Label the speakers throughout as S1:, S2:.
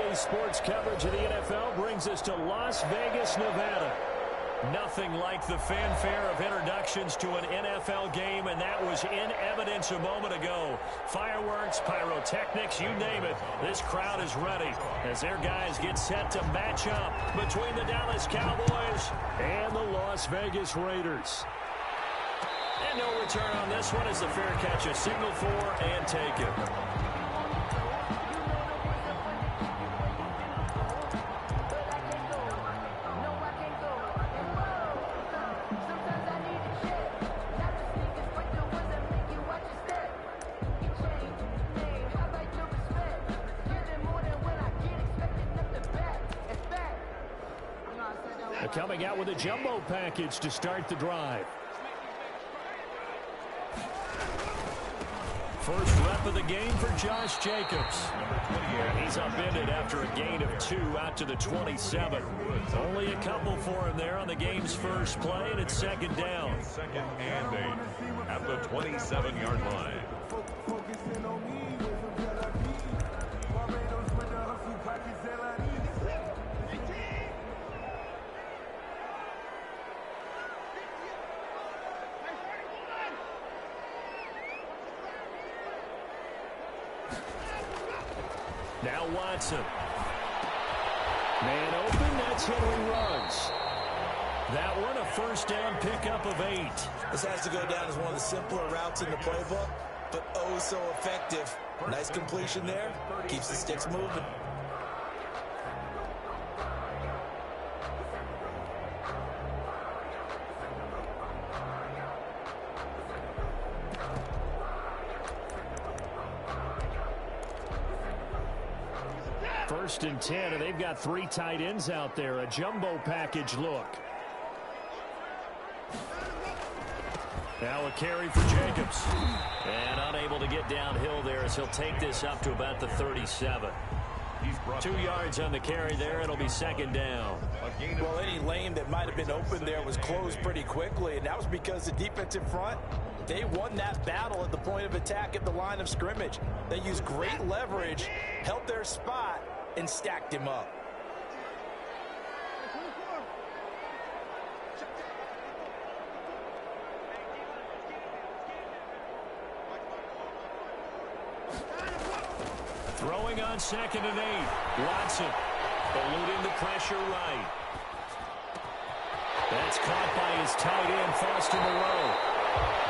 S1: Today's sports coverage of the NFL brings us to Las Vegas, Nevada. Nothing like the fanfare of introductions to an NFL game, and that was in evidence a moment ago. Fireworks, pyrotechnics, you name it. This crowd is ready as their guys get set to match up between the Dallas Cowboys and the Las Vegas Raiders. And no return on this one as the fair catch is signaled for and taken. Coming out with a jumbo package to start the drive. First rep of the game for Josh Jacobs. He's upended after a gain of 2 out to the 27. Only a couple for him there on the game's first play, and it's second down.
S2: Second and 8 at the 27-yard line.
S1: Now Watson. Man open, that's Henry Ruggs. That one a first down pickup of 8.
S3: This has to go down as one of the simpler routes in the playbook, but oh so effective. Nice completion there. Keeps the sticks moving.
S1: First and 10, and they've got 3 tight ends out there. A jumbo package look. Now a carry for Jacobs. And unable to get downhill there as he'll take this up to about the 37. 2 yards on the carry there. It'll be second down.
S3: Well, any lane that might have been open there was closed pretty quickly, and that was because the defensive front, they won that battle at the point of attack at the line of scrimmage. They used great leverage, held their spot, and stacked him up.
S1: Throwing on second and 8. Watson eluding the pressure right. That's caught by his tight end, Foster Moreau.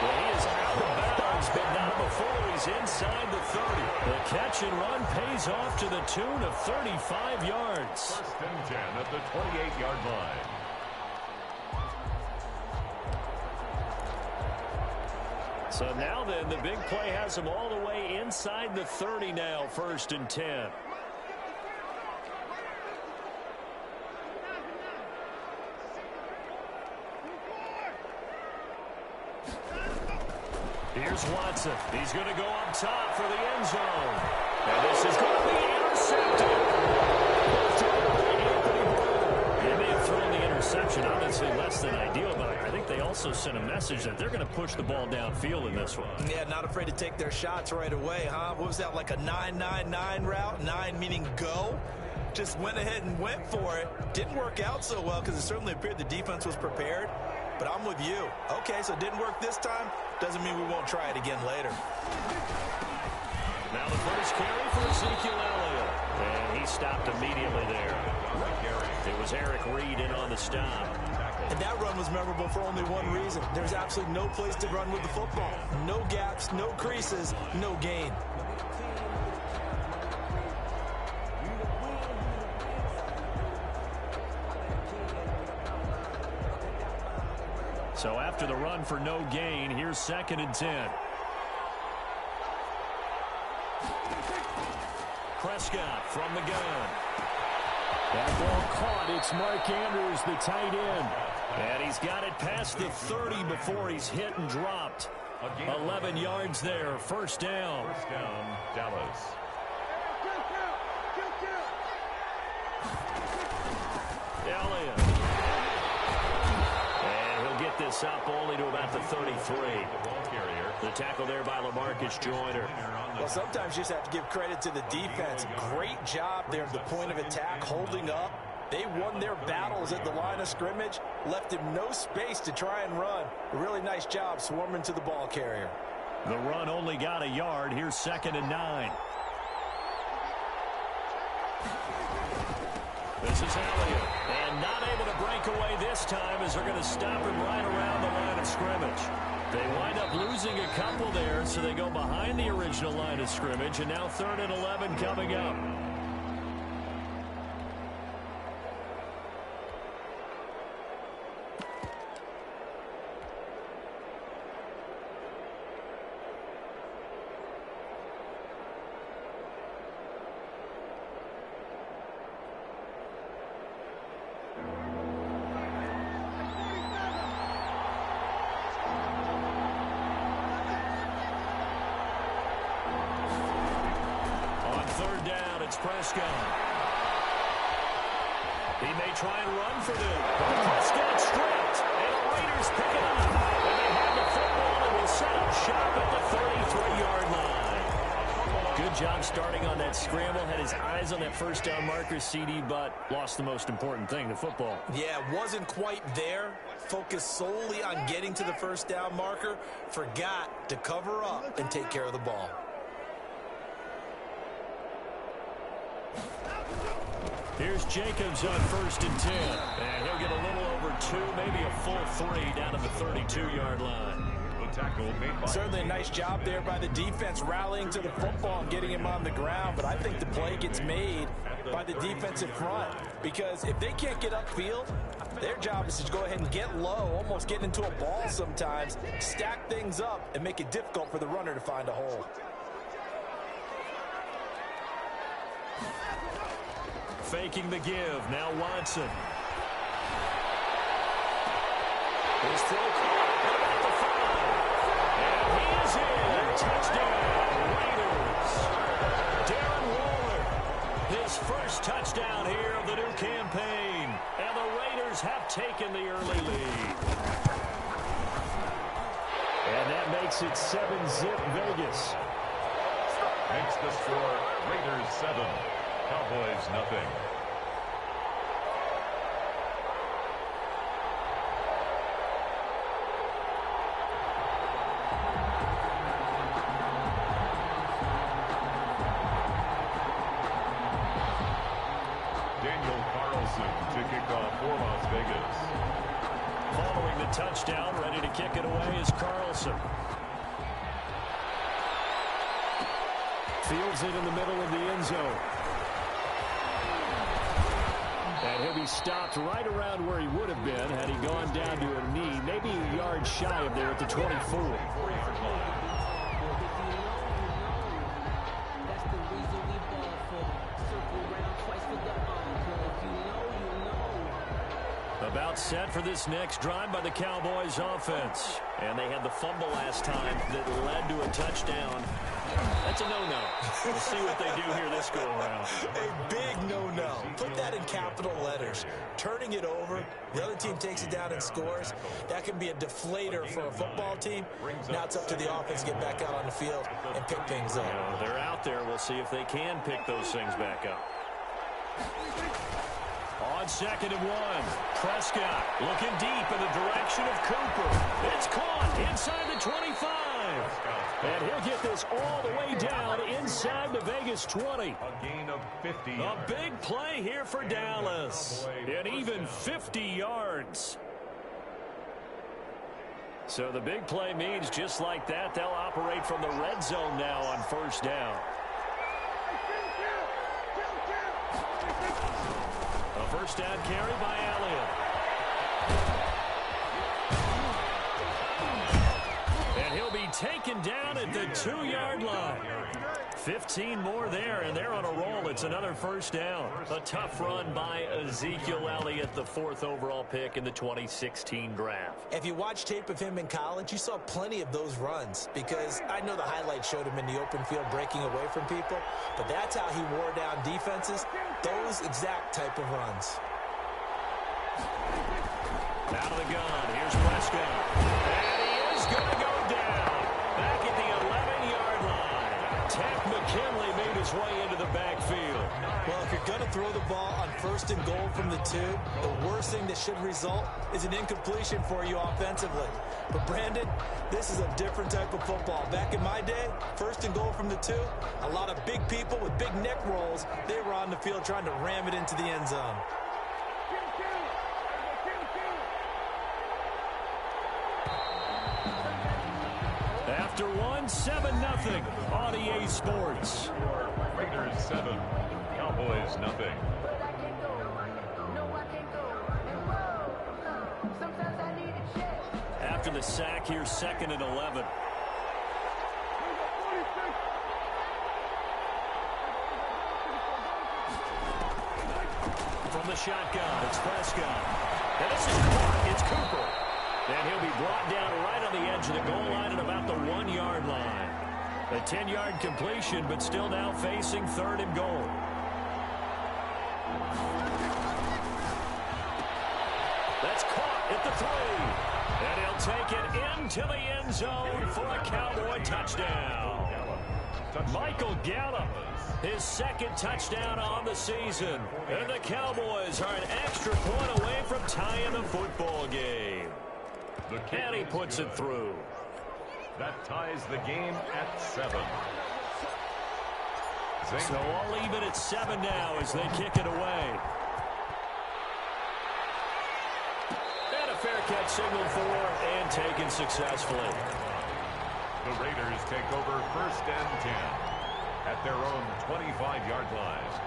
S1: Well, he is out of bounds, but not before he's inside the 30. The catch and run pays off to the tune of 35 yards.
S2: First and 10 at the 28-yard line.
S1: So now then, the big play has him all the way inside the 30 now, first and 10. Here's Watson. He's going to go up top for the end zone. And this is going to be intercepted. They may have thrown the interception, obviously less than ideal, but I think they also sent a message that they're going to push the ball downfield in this one.
S3: Yeah, not afraid to take their shots right away, huh? What was that, like a 9-9-9 route? 9 meaning go? Just went ahead and went for it. Didn't work out so well because it certainly appeared the defense was prepared. But I'm with you. Okay, so it didn't work this time. Doesn't mean we won't try it again later.
S1: Now the first carry for Ezekiel Elliott. And he stopped immediately there. It was Eric Reed in on the stop.
S3: And that run was memorable for only one reason. There's absolutely no place to run with the football. No gaps, no creases, no gain.
S1: So after the run for no gain, here's second and 10. Prescott from the gun. That ball caught. It's Mark Andrews, the tight end. And he's got it past the 30 before he's hit and dropped. 11 yards there. First down.
S2: First down, Dallas.
S1: Elliott. And he'll get this up only to about the 33. The tackle there by LaMarcus Joyner.
S3: Well, sometimes you just have to give credit to the defense. Great job there at the point of attack, holding up. They won their battles at the line of scrimmage, left him no space to try and run. A really nice job swarming to the ball carrier.
S1: The run only got a yard. Here's 2nd and 9. This is Elliott. And not able to break away this time as they're going to stop him right around the line of scrimmage. They wind up losing a couple there, so they go behind the original line of scrimmage, and now 3rd and 11 coming up. Prescott. He may try and run for this. Prescott stripped, and the Raiders pick it up. And they have the football and will set up shop at the 33-yard line. Good job starting on that scramble. Had his eyes on that first down marker, CD, but lost the most important thing, the football.
S3: Yeah, wasn't quite there. Focused solely on getting to the first down marker. Forgot to cover up and take care of the ball.
S1: Here's Jacobs on 1st and 10. And he'll get a little over 2, maybe a full 3 down to the 32-yard line.
S3: Certainly a nice job there by the defense rallying to the football and getting him on the ground. But I think the play gets made by the defensive front. Because if they can't get upfield, their job is to go ahead and get low, almost get into a ball sometimes, stack things up, and make it difficult for the runner to find a hole.
S1: Faking the give. Now Watson. His throw at the 5. And he is in. Touchdown, Raiders. Darren Waller. His first touchdown here of the new campaign. And the Raiders have taken the early lead. And that makes it 7-zip Vegas.
S2: Makes the score Raiders 7. Cowboys nothing. Daniel Carlson to kick off for Las Vegas.
S1: Following the touchdown, ready to kick it away is Carlson. Fields it in the middle of the end zone. And he'll be stopped right around where he would have been had he gone down to a knee, maybe a yard shy of there at the 24. About set for this next drive by the Cowboys offense. And they had the fumble last time that led to a touchdown. That's a no-no. We'll see what they do here this go-around.
S3: A big no-no. Put that in capital letters. Turning it over, the other team takes it down and scores. That can be a deflator for a football team. Now it's up to the offense to get back out on the field and pick things up.
S1: Yeah, they're out there. We'll see if they can pick those things back up. On 2nd and 1, Prescott looking deep in the direction of Cooper. It's caught inside the 25. And he'll get this all the way down inside the Vegas 20.
S2: A gain of 50.
S1: A big play here for Dallas. And even 50 yards. So the big play means just like that, they'll operate from the red zone now on 1st down. A first down carry by Elliott. And he'll be taken down at the 2-yard line. 15 more there, and they're on a roll. It's another first down. A tough run by Ezekiel Elliott, the 4th overall pick in the 2016 draft.
S3: If you watch tape of him in college, you saw plenty of those runs because I know the highlights showed him in the open field breaking away from people, but that's how he wore down defenses, those exact type of runs.
S1: Out of the gun, here's Prescott. And he is going to go down. Back at the 11-yard line. Takk McKinley made his way into the backfield.
S3: Well, if you're going to throw the ball on 1st and goal from the 2, the worst thing that should result is an incompletion for you offensively. But, Brandon, this is a different type of football. Back in my day, 1st and goal from the 2, a lot of big people with big neck rolls, they were on the field trying to ram it into the end zone.
S1: After 7-0 on EA Sports.
S2: Raiders 7, Cowboys nothing.
S1: After the sack, here's 2nd and 11. From the shotgun, it's Prescott. And this is caught. It's Cooper. And he'll be brought down right on the edge of the goal line at about the 1-yard line. A 10-yard completion, but still now facing 3rd and goal. That's caught at the 3. And he'll take it into the end zone for a Cowboy touchdown. Michael Gallup, his 2nd touchdown on the season. And the Cowboys are an extra point away from tying the football game. And he puts it through.
S2: That ties the game at 7.
S1: So all even at 7 now as they kick it away. And a fair catch signaled for and taken successfully.
S2: The Raiders take over 1st and 10 at their own 25-yard line.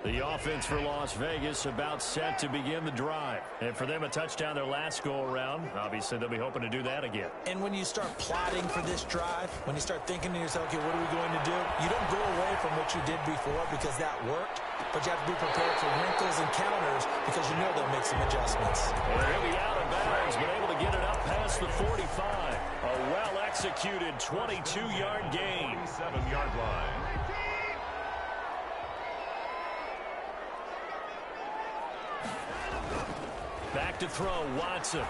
S1: The offense for Las Vegas about set to begin the drive. And for them, a touchdown their last go-around. Obviously, they'll be hoping to do that again.
S3: And when you start plotting for this drive, when you start thinking to yourself, okay, what are we going to do? You don't go away from what you did before because that worked, but you have to be prepared for wrinkles and counters because you know they'll make some adjustments.
S1: Well, he'll be out of bounds, but able to get it up past the 45. A well-executed 22-yard gain.
S2: 7-yard line.
S1: Back to throw, Watson.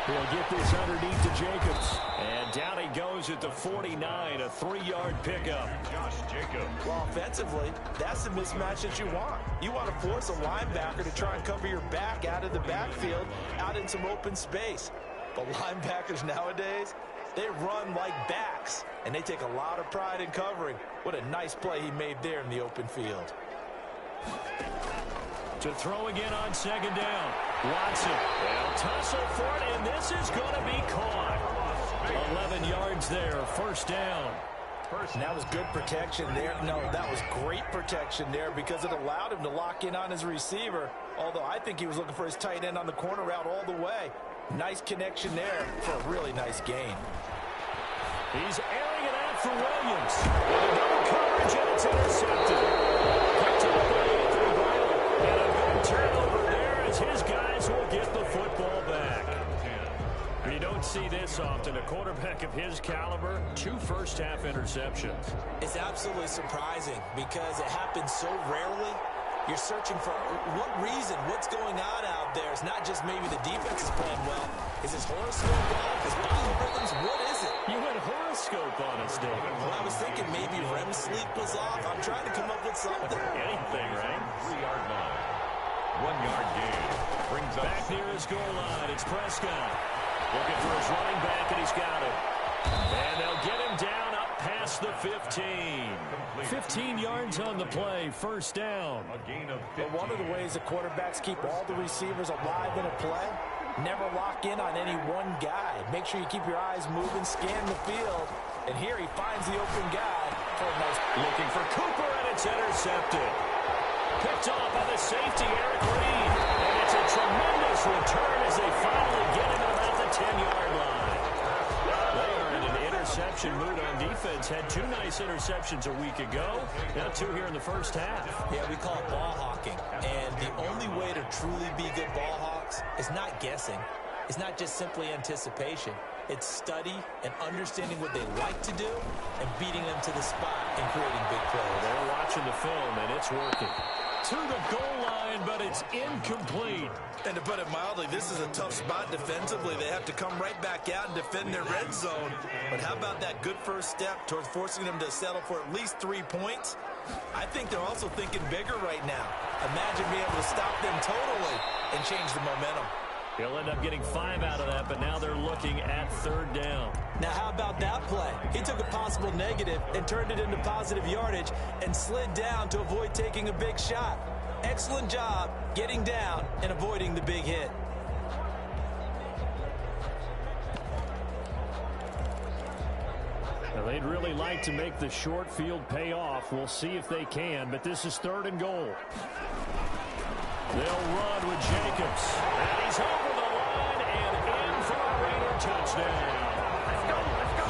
S1: He'll get this underneath to Jacobs. And down he goes at the 49, a 3-yard pickup.
S2: Josh Jacobs.
S3: Well, offensively, that's the mismatch that you want. You want to force a linebacker to try and cover your back out of the backfield, out in some open space. But linebackers nowadays, they run like backs, and they take a lot of pride in covering. What a nice play he made there in the open field.
S1: To throw again on 2nd down. Watson. They'll tussle for it, and this is going to be caught. 11 yards there, 1st down.
S3: And that was good protection there. No, that was great protection there because it allowed him to lock in on his receiver, although I think he was looking for his tight end on the corner route all the way. Nice connection there for a really nice gain.
S1: He's airing it out for Williams. And a double coverage, and it's intercepted. Picked up by Anthony Brown. And a good turnover there as his guys will get the football back. You don't see this often. A quarterback of his caliber, 2 first-half interceptions.
S3: It's absolutely surprising because it happens so rarely. You're searching for what reason, what's going on out there. It's not just maybe the defense is playing well. Is his horoscope off? His biorhythms? What is it?
S1: You went horoscope on us, David.
S3: Well, I was thinking maybe REM sleep was off. I'm trying to come up with something.
S1: Anything, right?
S2: 3-yard line. 1-yard gain. Brings up
S1: back near his goal line. It's Prescott. Looking for his running back, and he's got it. And they'll get him down up past the 15. 15 yards on the play, 1st down.
S2: A gain of 15.
S3: Well, one of the ways the quarterbacks keep all the receivers alive in a play, never lock in on any one guy. Make sure you keep your eyes moving, scan the field. And here he finds the open guy for a nice.
S1: Looking for Cooper, and it's intercepted. Picked off by the safety, Eric Reed. And it's a tremendous return as they finally get him at about the 10-yard line. They are in an interception play-action mood on defense. Had 2 nice interceptions a week ago. Now 2 here in the first half.
S3: Yeah, we call it ball hawking. And the only way to truly be good ball hawks is not guessing. It's not just simply anticipation. It's study and understanding what they like to do and beating them to the spot and creating big plays.
S1: They're watching the film, and it's working. To the goal line, but it's incomplete.
S3: And to put it mildly, this is a tough spot defensively. They have to come right back out and defend their red zone. But how about that good first step towards forcing them to settle for at least 3 points? I think they're also thinking bigger right now. Imagine being able to stop them totally and change the momentum.
S1: He'll end up getting 5 out of that, but now they're looking at 3rd down.
S3: Now, how about that play? He took a possible negative and turned it into positive yardage and slid down to avoid taking a big shot. Excellent job getting down and avoiding the big hit.
S1: Now, they'd really like to make the short field pay off. We'll see if they can, but this is 3rd and goal. They'll run with Jacobs. And he's over the line and in for a Raider touchdown.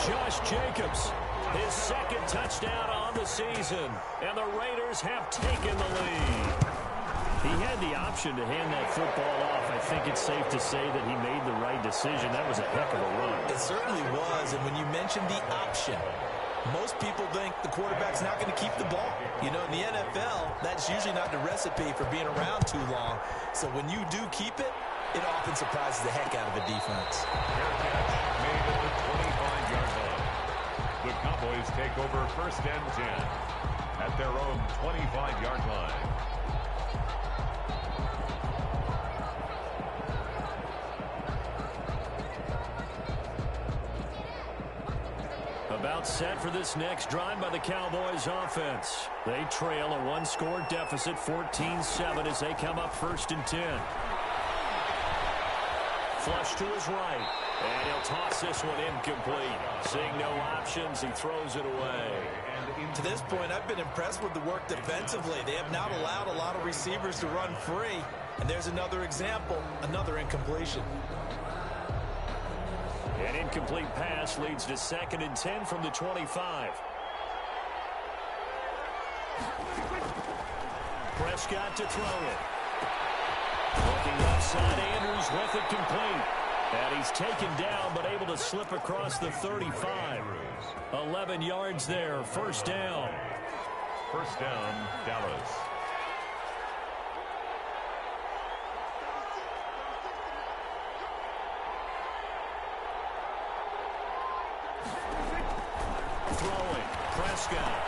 S1: Josh Jacobs, his 2nd touchdown on the season. And the Raiders have taken the lead. He had the option to hand that football off. I think it's safe to say that he made the right decision. That was a heck of a run.
S3: It certainly was. And when you mentioned the option, most people think the quarterback's not going to keep the ball. You know, in the NFL, that's usually not the recipe for being around too long. So when you do keep it, it often surprises the heck out of a defense.
S2: Fair catch made at the 25-yard line. The Cowboys take over 1st and 10 at their own 25-yard line.
S1: About set for this next drive by the Cowboys offense. They trail a 1-score deficit, 14-7 as they come up 1st and 10. Flush to his right. And he'll toss this one incomplete. Seeing no options, he throws it away.
S3: To this point, I've been impressed with the work defensively. They have not allowed a lot of receivers to run free. And there's another example, another incompletion.
S1: An incomplete pass leads to 2nd and 10 from the 25. Prescott to throw it. Looking left side, Andrews with it complete. And he's taken down, but able to slip across the 35. 11 yards there, 1st down.
S2: 1st down, Dallas.
S1: Throwing, Prescott.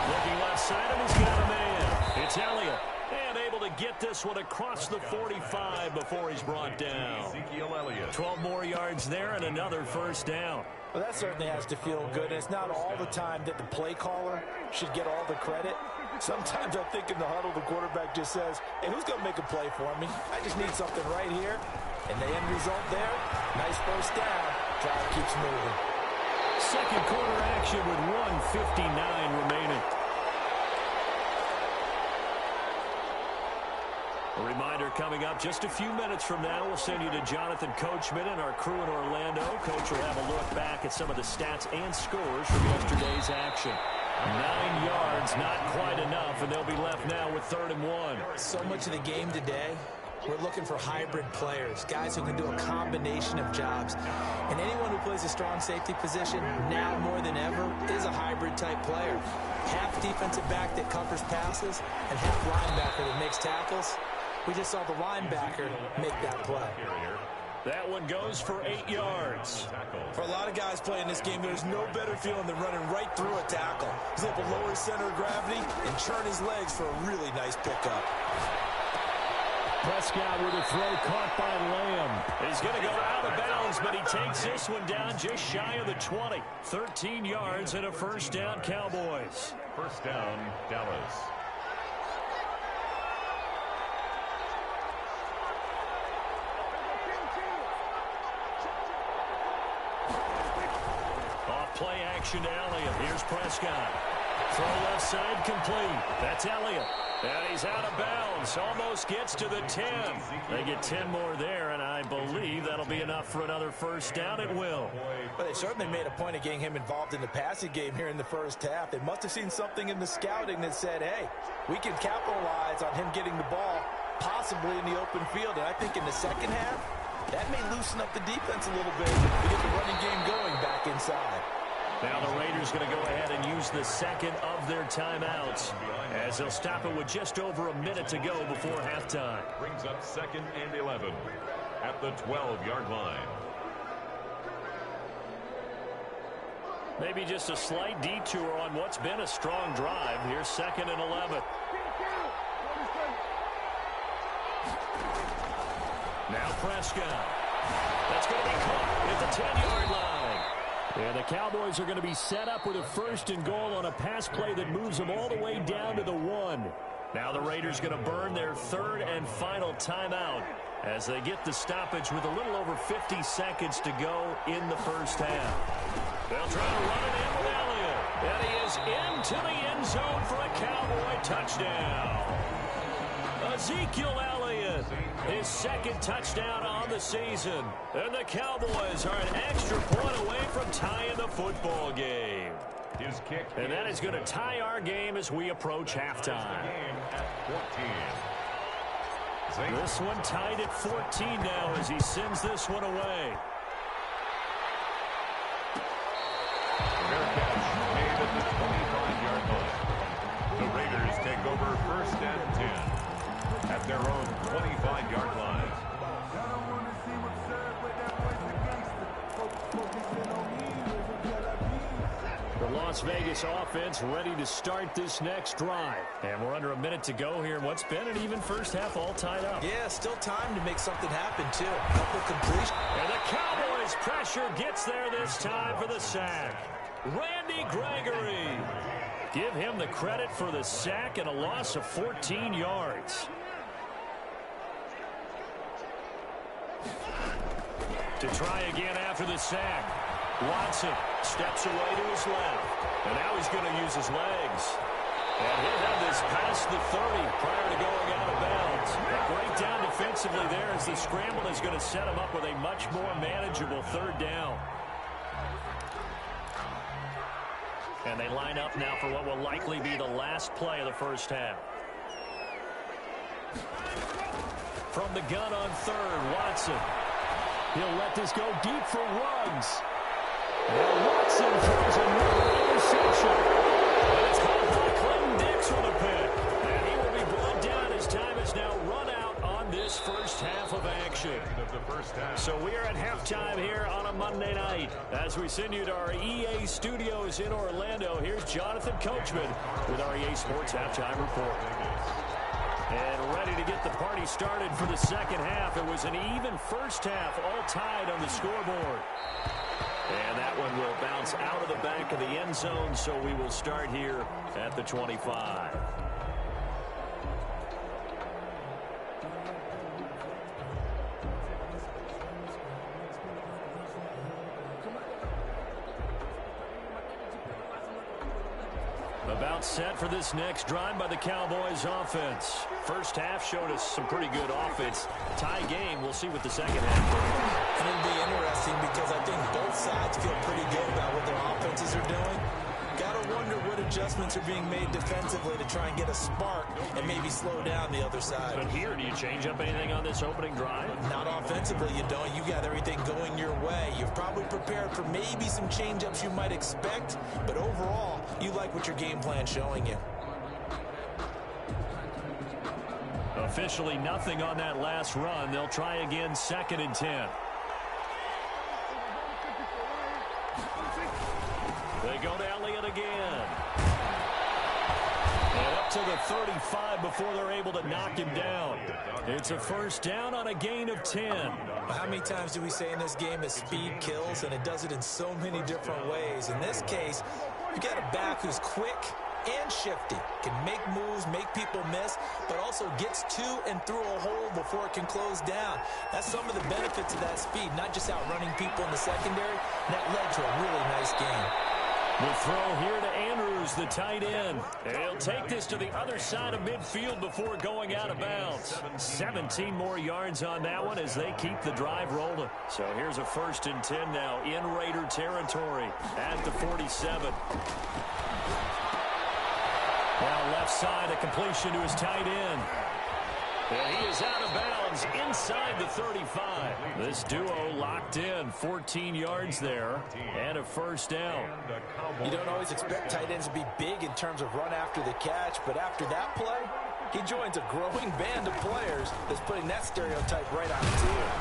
S1: Looking left side, and he's got a man. It's Elliott. And able to get this one across the 45 before he's brought down.
S2: Ezekiel Elliott.
S1: 12 more yards there and another 1st down.
S3: Well, that certainly has to feel good. It's not all the time that the play caller should get all the credit. Sometimes I think in the huddle, the quarterback just says, hey, who's going to make a play for me? I just need something right here. And the end result there, nice 1st down. Drive keeps moving.
S1: 2nd quarter action with 1:59 remaining. A reminder coming up just a few minutes from now, we'll send you to Jonathan Coachman and our crew in Orlando. Coach will have a look back at some of the stats and scores from yesterday's action. 9 yards, not quite enough, and they'll be left now with 3rd and 1.
S3: So much of the game today, we're looking for hybrid players, guys who can do a combination of jobs. And anyone who plays a strong safety position, now more than ever, is a hybrid-type player. Half defensive back that covers passes and half linebacker that makes tackles. We just saw the linebacker make that play.
S1: That one goes for 8 yards.
S3: For a lot of guys playing this game, there's no better feeling than running right through a tackle. He's able to lower his center of gravity and churn his legs for a really nice pickup.
S1: Prescott with a throw caught by Lamb. He's going to go out of bounds, but he takes this one down just shy of the 20. 13 yards and a 1st down, Cowboys.
S2: 1st down, Dallas.
S1: Off play action to Elliott. Here's Prescott. Throw left side complete. That's Elliott. And he's out of bounds. Almost gets to the 10. They get 10 more there, and I believe that'll be enough for another first down. It will.
S3: But they certainly made a point of getting him involved in the passing game here in the first half. They must have seen something in the scouting that said, hey, we can capitalize on him getting the ball possibly in the open field. And I think in the second half, that may loosen up the defense a little bit to get the running game going back inside.
S1: Now the Raiders going to go ahead and use the second of their timeouts as they'll stop it with just over a minute to go before halftime.
S2: Brings up 2nd and 11 at the 12-yard line.
S1: Maybe just a slight detour on what's been a strong drive. Here's 2nd and 11. Now Prescott. That's going to be caught at the 10-yard line. And the Cowboys are going to be set up with a 1st and goal on a pass play that moves them all the way down to the 1. Now the Raiders going to burn their 3rd and final timeout as they get the stoppage with a little over 50 seconds to go in the first half. They'll try to run it in with Elliott. And he is into the end zone for a Cowboy touchdown. Ezekiel Elliott, his 2nd touchdown on the season. And the Cowboys are an extra point away from tying the football game.
S2: His kick,
S1: and that is going to tie our game as we approach halftime. This one tied at 14 now as he sends this one away.
S2: Fair catch made at the 25-yard line. The Raiders take over 1st and 10 at their own 25-yard line.
S1: The Las Vegas offense ready to start this next drive. And we're under a minute to go here in what's been an even first half, all tied up.
S3: Yeah, still time to make something happen, too. A couple completions.
S1: And the Cowboys' pressure gets there this time for the sack. Randy Gregory. Give him the credit for the sack and a loss of 14 yards. To try again after the sack. Watson steps away to his left. And now he's going to use his legs. And he'll have this past the 30 prior to going out of bounds. A breakdown defensively there as the scramble is going to set him up with a much more manageable 3rd down. And they line up now for what will likely be the last play of the first half. From the gun on 3rd, Watson. He'll let this go deep for Ruggs. And Watson throws another interception. And it's called by Clinton Dix for the pick. And he will be brought down as time is now run out on this first half of action. So we are at halftime here on a Monday night. As we send you to our EA studios in Orlando, here's Jonathan Coachman with our EA Sports Halftime Report. And ready to get the party started for the second half. It was an even first half, all tied on the scoreboard. And that one will bounce out of the back of the end zone, so we will start here at the 25. About set for this next drive by the Cowboys offense. First half showed us some pretty good offense. Tie game, we'll see what the second half brings.
S3: And it'll be interesting because I think both sides feel pretty good about what their offenses are doing. Gotta wonder what adjustments are being made defensively to try and get a spark and maybe slow down the other side.
S1: But here, do you change up anything on this opening drive?
S3: Not offensively, you don't. You got everything going your way. You've probably prepared for maybe some change-ups you might expect, but overall, you like what your game plan's showing you.
S1: Officially nothing on that last run. They'll try again, 2nd and 10. They go to Elliott again. And up to the 35 before they're able to knock him down. It's a first down on a gain of 10.
S3: How many times do we say in this game that speed kills, and it does it in so many different ways? In this case, you got a back who's quick and shifty, can make moves, make people miss, but also gets to and through a hole before it can close down. That's some of the benefits of that speed, not just outrunning people in the secondary. That led to a really nice game.
S1: The throw here to Andrews, the tight end. And he'll take this to the other side of midfield before going out of bounds. 17 more yards on that one as they keep the drive rolling. So here's a 1st and 10 now in Raider territory at the 47. Now left side, a completion to his tight end. And he is out of bounds inside the 35. This duo locked in, 14 yards there, and a 1st down.
S3: You don't always expect tight ends to be big in terms of run after the catch, but after that play, he joins a growing band of players that's putting that stereotype right on its ear.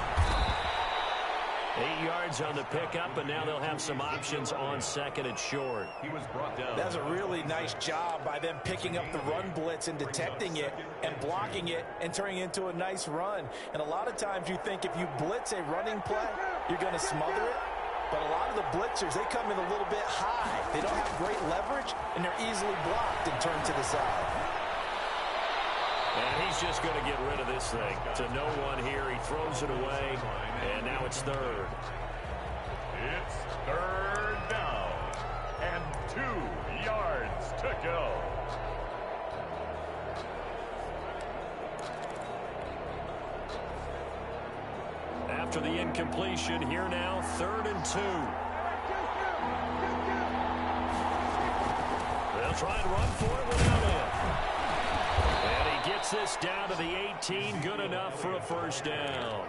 S1: 8 yards on the pickup, and now they'll have some options on 2nd and short.
S2: He was brought down.
S3: That's a really nice job by them picking up the run blitz and detecting it and blocking it and turning it into a nice run. And a lot of times you think if you blitz a running play, you're going to smother it. But a lot of the blitzers, they come in a little bit high. They don't have great leverage, and they're easily blocked and turned to the side.
S1: And he's just going to get rid of this thing. To no one here. He throws it away, and now it's 3rd.
S2: It's 3rd down and 2 yards to go.
S1: After the incompletion, here now, 3rd and 2. They'll try and run for it without him. And he gets this down to the 18, good enough for a 1st down.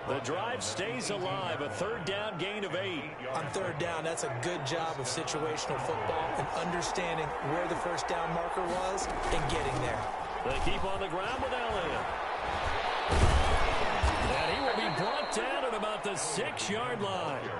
S1: The drive stays alive, a 3rd down gain of 8.
S3: On 3rd down, that's a good job of situational football and understanding where the 1st down marker was and getting there.
S1: They keep on the ground with Elliott. And he will be brought down at about the 6-yard line.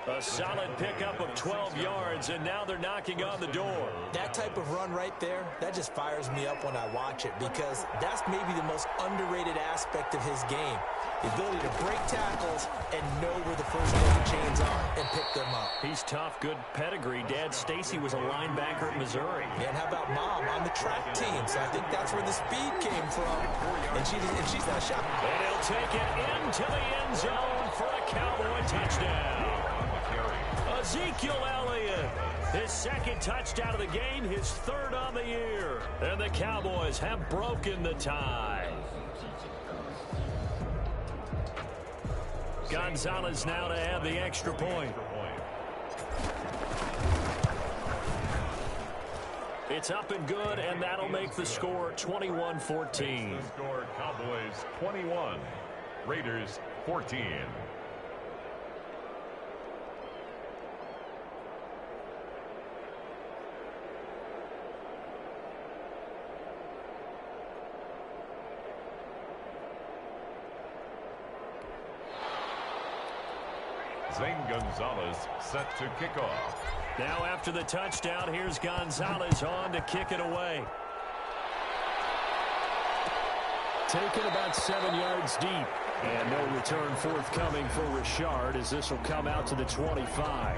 S1: A solid pickup of 12 yards, and now they're knocking on the door.
S3: That type of run right there, that just fires me up when I watch it because that's maybe the most underrated aspect of his game. The ability to break tackles and know where the 1st down chains are and pick them up.
S1: He's tough, good pedigree. Dad Stacy was a linebacker at Missouri.
S3: And how about Mom on the track team? So I think that's where the speed came from. And she's not shot.
S1: And he'll take it into the end zone for a Cowboy touchdown. Ezekiel Elliott, his 2nd touchdown of the game, his 3rd on the year. And the Cowboys have broken the tie. Gonzalez now to add the extra point. It's up and good, and that'll make the score 21-14.
S2: The score, Cowboys 21, Raiders 14. Zane Gonzalez set to kick off.
S1: Now after the touchdown, here's Gonzalez on to kick it away. Taken about 7 yards deep. And no return forthcoming for Richard as this will come out to the 25.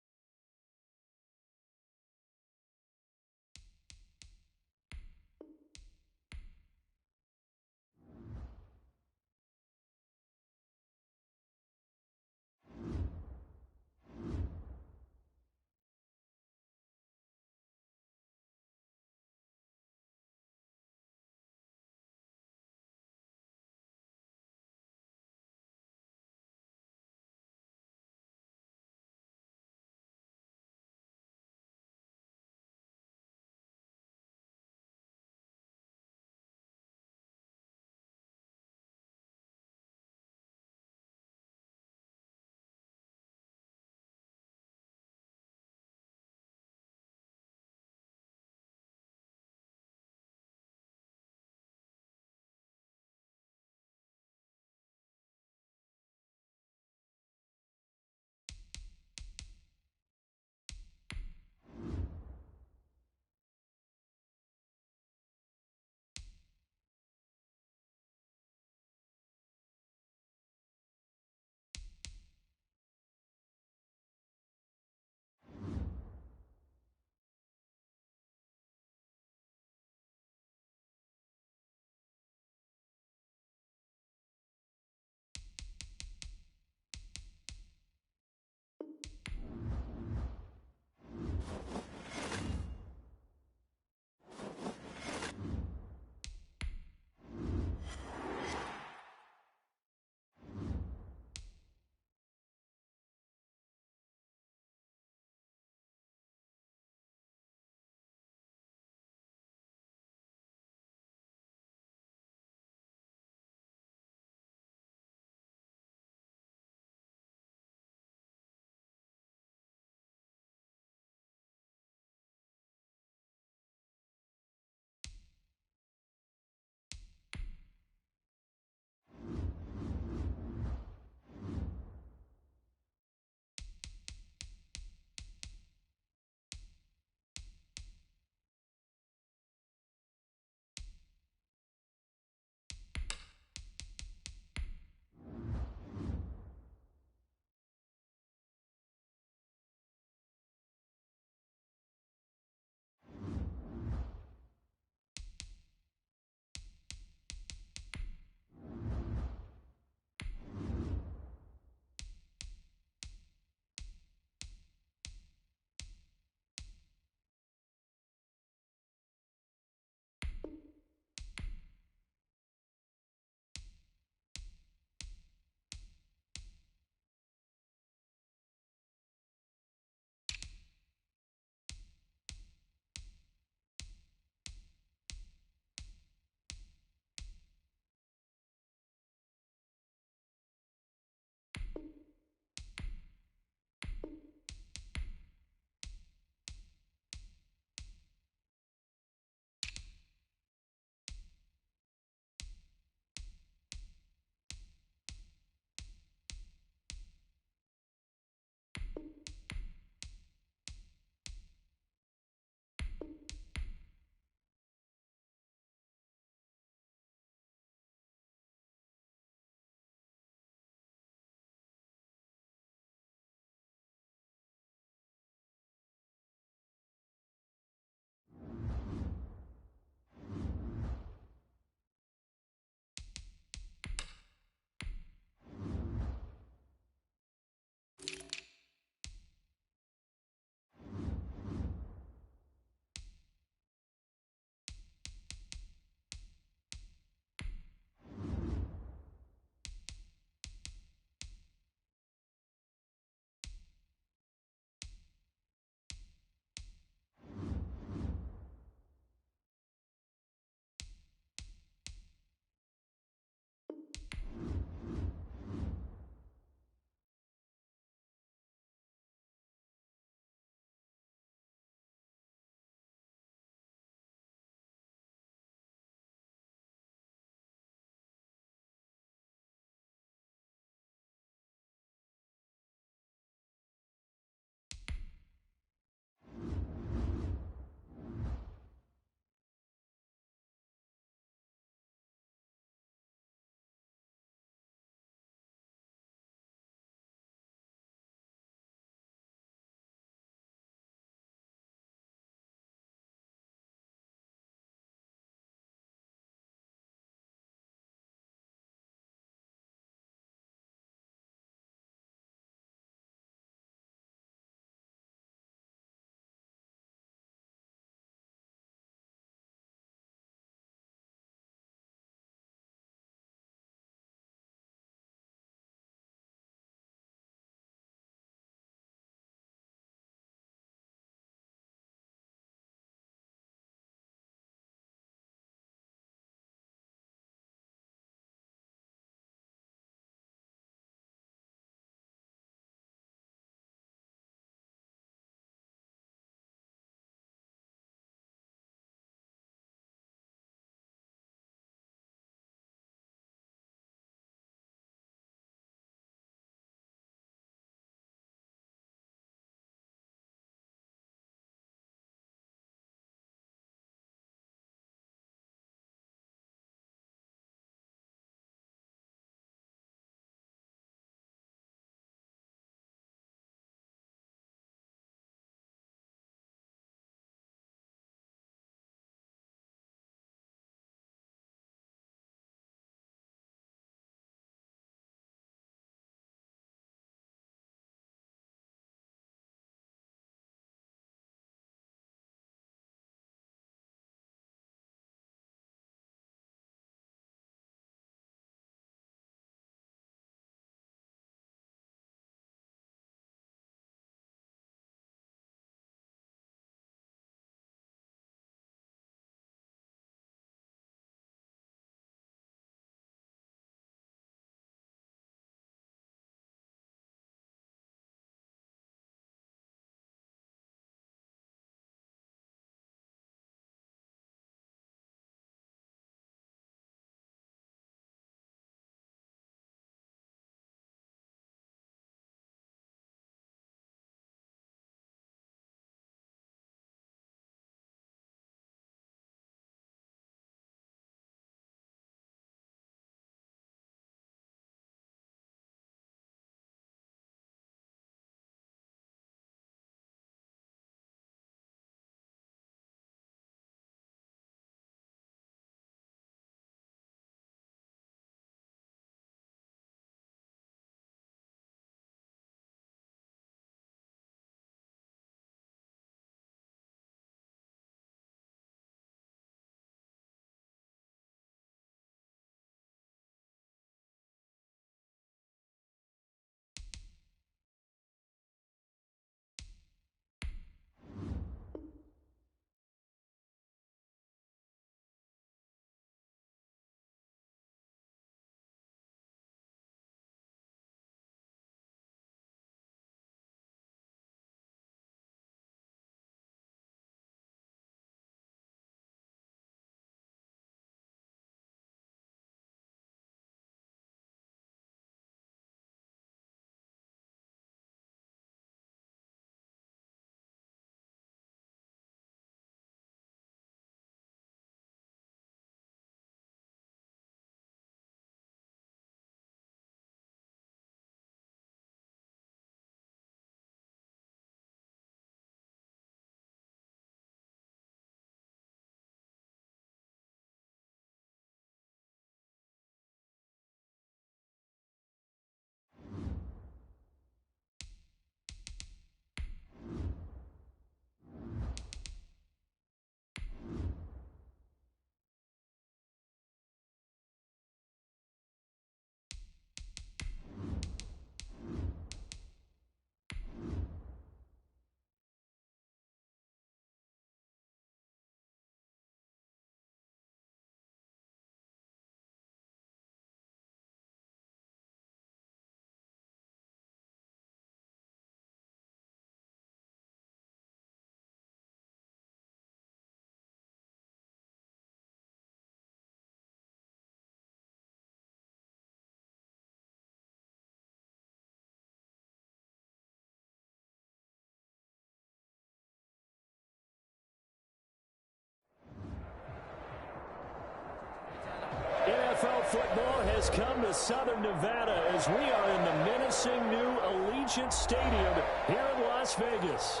S1: has come to Southern Nevada as we are in the menacing new Allegiant Stadium here in Las Vegas.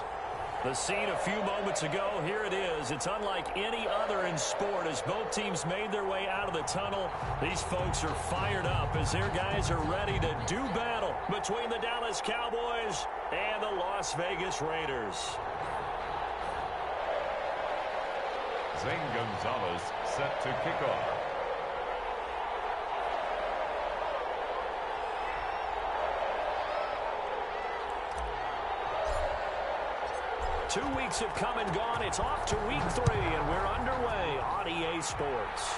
S1: The scene a few moments ago, here it is. It's unlike any other in sport as both teams made their way out of the tunnel. These folks are fired up as their guys are ready to do battle between the Dallas Cowboys and the Las Vegas Raiders.
S2: Zane Gonzalez set to kick off.
S1: 2 weeks have come and gone. It's off to week 3, and we're underway on EA Sports.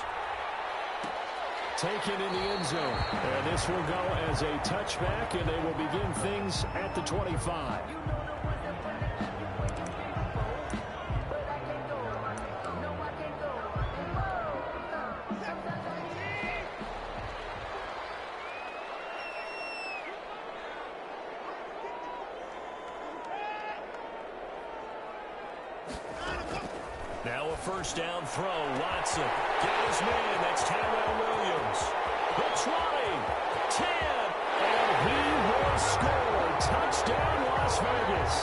S1: Taken in the end zone. And this will go as a touchback, and they will begin things at the 25. Now a first down throw. Watson. Get his man. That's Tyrell Williams. The 20. 10. And he will score. Touchdown, Las Vegas.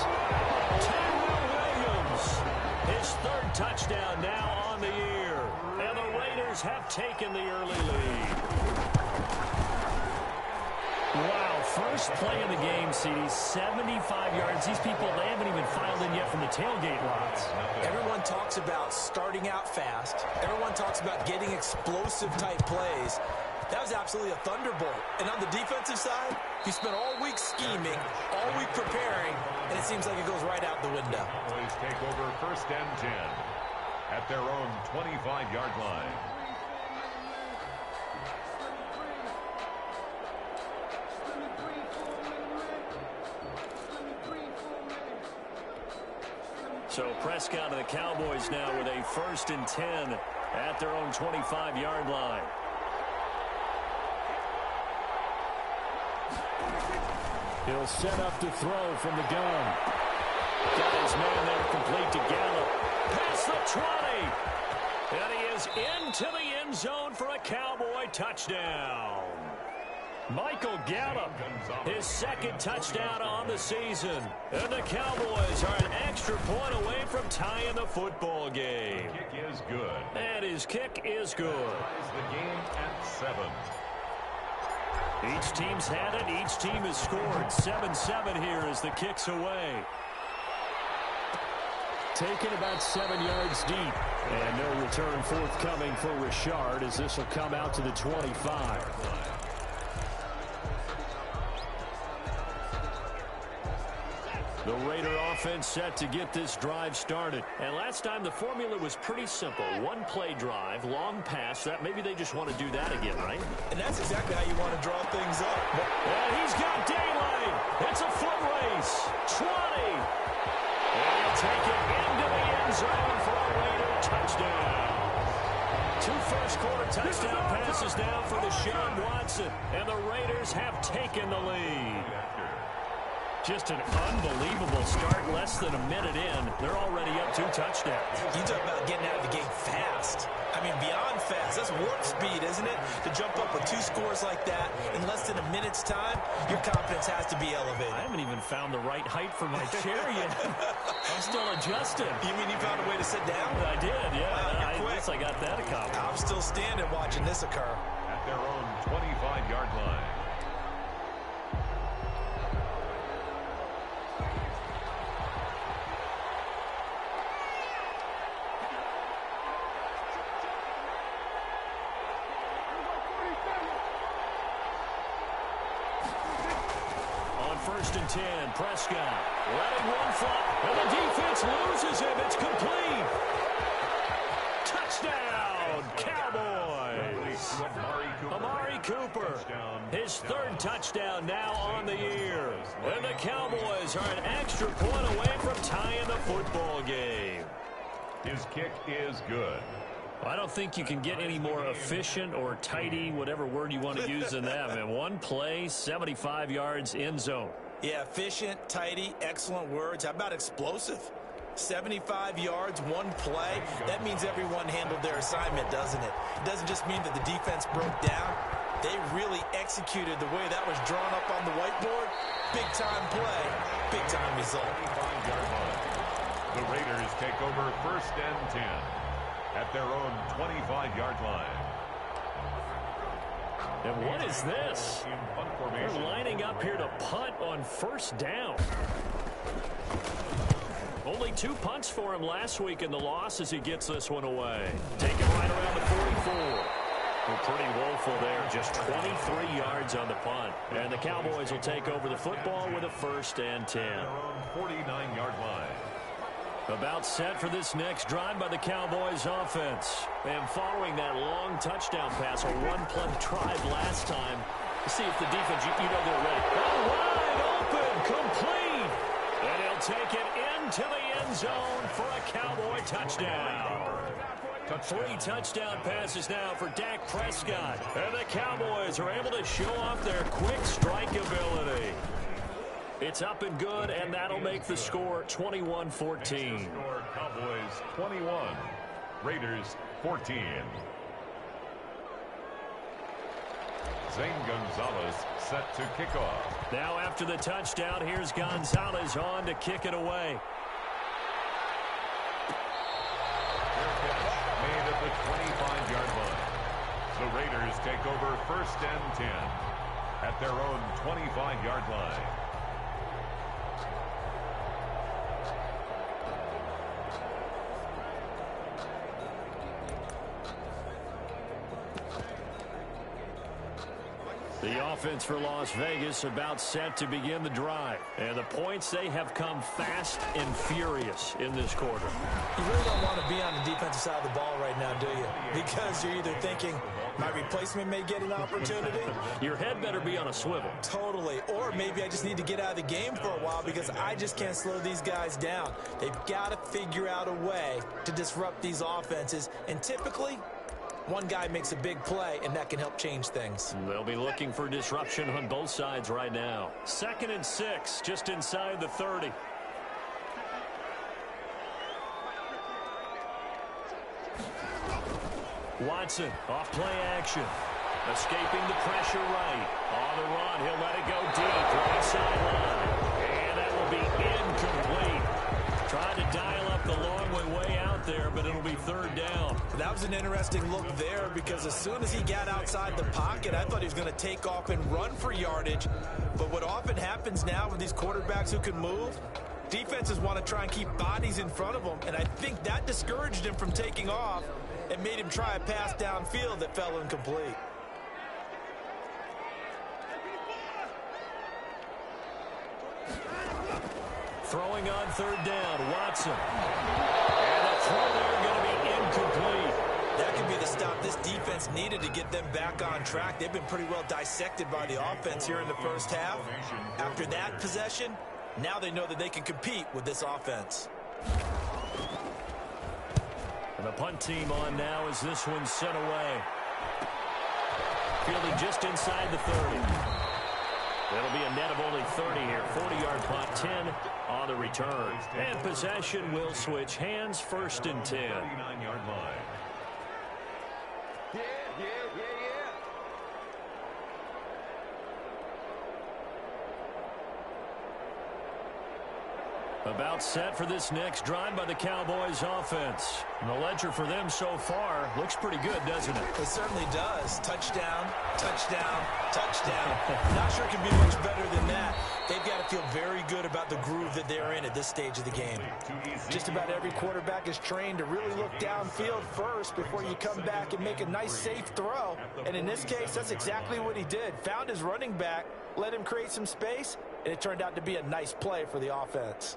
S1: Tyrell Williams. His 3rd touchdown now on the year. And the Raiders have taken the early lead. Wow, first play of the game, CD, 75 yards. These people, they haven't even filed in yet from the tailgate lots.
S3: Everyone talks about starting out fast. Everyone talks about getting explosive-type plays. That was absolutely a thunderbolt. And on the defensive side, he spent all week scheming, all week preparing, and it seems like it goes right out the window.
S2: Cowboys take over first and 10 at their own 25-yard line.
S1: So Prescott and the Cowboys now with a 1st and 10 at their own 25-yard line. He'll set up to throw from the gun. Got his man there complete to Gallup. Past the 20. And he is into the end zone for a Cowboy touchdown. Michael Gallup, his 2nd touchdown on the season. And the Cowboys are an extra point away from tying the football game.
S2: Kick is good.
S1: And his kick is good.
S2: Ties the game at 7.
S1: Each team's had it. Each team has scored. 7-7 here as the kick's away. Taken about 7 yards deep. And no return forthcoming for Richard as this will come out to the 25. The Raider offense set to get this drive started. And last time the formula was pretty simple. 1-play drive, long pass. That maybe they just want to do that again, right?
S3: And that's exactly how you want to draw things up.
S1: And he's got daylight. It's a foot race. 20. And he'll take it into the end zone for a Raider touchdown. 2 first-quarter touchdown passes now for Deshaun Watson. And the Raiders have taken the lead. Just an unbelievable start. Less than a minute in, they're already up 2 touchdowns.
S3: You talk about getting out of the game fast. I mean, beyond fast. That's warp speed, isn't it? To jump up with 2 scores like that in less than a minute's time, your confidence has to be elevated.
S1: I haven't even found the right height for my chair yet. I'm still adjusting.
S3: You mean you found a way to sit down?
S1: I did, yeah.
S3: Wow,
S1: I guess I got that accomplished.
S3: I'm still standing watching this occur.
S2: At their own 25-yard line.
S1: First and 10, Prescott letting one fly, and the defense loses him. It's complete. Touchdown, Cowboys. Amari Cooper, his 3rd touchdown now on the year. And the Cowboys are an extra point away from tying the football game.
S2: His kick is good.
S1: I don't think you can get any more efficient or tidy, whatever word you want to use in that. Man, 1 play, 75 yards, end zone.
S3: Yeah, efficient, tidy, excellent words. How about explosive? 75 yards, 1 play. That means everyone handled their assignment, doesn't it? It doesn't just mean that the defense broke down. They really executed the way that was drawn up on the whiteboard. Big-time play, big-time result.
S2: 25-yard line. The Raiders take over 1st and 10 at their own 25-yard line.
S1: And what is this? They're lining up here to punt on 1st down. Only 2 punts for him last week in the loss as he gets this one away. Take it right around the 44. Well, pretty woeful there. Just 23 yards on the punt. And the Cowboys will take over the football with a 1st and 10.
S2: Their own 49-yard line.
S1: About set for this next drive by the Cowboys offense. And following that long touchdown pass, a one-play drive last time, to see if the defense, you know they're ready. Oh, wide open, complete. And he'll take it into the end zone for a Cowboy touchdown. 3 touchdown passes now for Dak Prescott. And the Cowboys are able to show off their quick strike ability. It's up and good, and that'll make the score 21-14.
S2: Score Cowboys 21, Raiders 14. Zane Gonzalez set to kick off.
S1: Now after the touchdown, here's Gonzalez on to kick it away.
S2: Made at the 25-yard line. The Raiders take over 1st and 10 at their own 25-yard line.
S1: The offense for Las Vegas about set to begin the drive. And the points, they have come fast and furious in this quarter.
S3: You really don't want to be on the defensive side of the ball right now, do you? Because you're either thinking, my replacement may get an opportunity.
S1: Your head better be on a swivel.
S3: Totally. Or maybe I just need to get out of the game for a while because I just can't slow these guys down. They've got to figure out a way to disrupt these offenses. And typically, one guy makes a big play, and that can help change things.
S1: They'll be looking for disruption on both sides right now. 2nd and 6, just inside the 30. Watson, off play action. Escaping the pressure right. On the run, he'll let it go deep. Right sideline. And that will be incomplete. Trying to dial up the long way out there, but it'll be 3rd down.
S3: That was an interesting look there because as soon as he got outside the pocket, I thought he was going to take off and run for yardage. But what often happens now with these quarterbacks who can move, defenses want to try and keep bodies in front of them, and I think that discouraged him from taking off and made him try a pass downfield that fell incomplete.
S1: Throwing on 3rd down, Watson. And the throw there going to be incomplete.
S3: That could be the stop this defense needed to get them back on track. They've been pretty well dissected by the offense here in the first half. After that possession, now they know that they can compete with this offense.
S1: And the punt team on now as this one's sent away. Fielded just inside the 30. That'll be a net of only 30 here. 40-yard punt, 10 on the return. And possession will switch hands, 1st and 10.
S2: 39-yard line.
S1: About set for this next drive by the Cowboys offense. And the ledger for them so far looks pretty good, doesn't it?
S3: It certainly does. Touchdown, touchdown, touchdown. Not sure it can be much better than that. They've got to feel very good about the groove that they're in at this stage of the game. Just about every quarterback is trained to really look downfield first before you come back and make a nice, safe throw. And in this case, that's exactly what he did. Found his running back, let him create some space, and it turned out to be a nice play for the offense.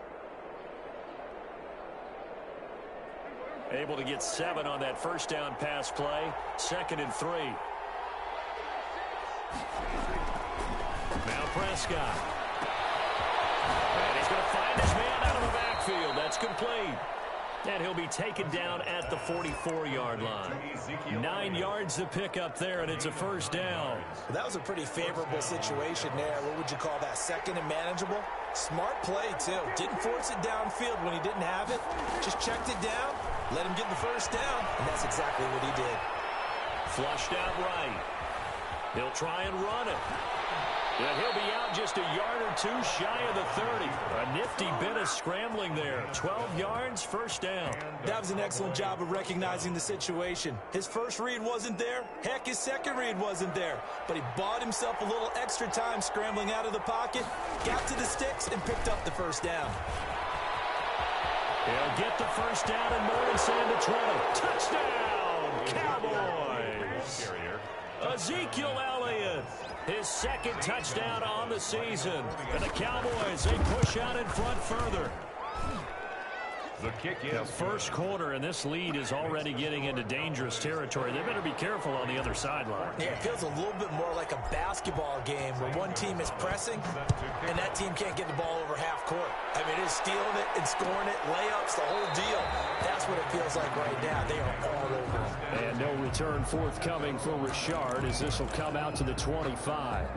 S1: Able to get 7 on that 1st down pass play. 2nd and 3. Now Prescott. And he's going to find his man out of the backfield. That's complete. And he'll be taken down at the 44-yard line. 9 yards to pick up there, and it's a 1st down.
S3: Well, that was a pretty favorable situation there. What would you call that? 2nd and manageable? Smart play, too. Didn't force it downfield when he didn't have it. Just checked it down, let him get the 1st down, and that's exactly what he did.
S1: Flushed out right. He'll try and run it. And he'll be out just a yard or two shy of the 30. A nifty bit of scrambling there. 12 yards, first down.
S3: That was an excellent job of recognizing the situation. His first read wasn't there. Heck, his second read wasn't there. But he bought himself a little extra time scrambling out of the pocket, got to the sticks, and picked up the first down.
S1: He'll get the first down and more than Sand to 20. Touchdown, Cowboys! Ezekiel Elliott, his second touchdown on the season. And the Cowboys, they push out in front further.
S2: The kick is
S1: the first quarter, and this lead is already getting into dangerous territory. They better be careful on the other sideline.
S3: Yeah, it feels a little bit more like a basketball game where one team is pressing and that team can't get the ball over half court. I mean, it is stealing it and scoring it, layups, the whole deal. That's what it feels like right now. They are all over it.
S1: And no return forthcoming for Richard as this will come out to the 25.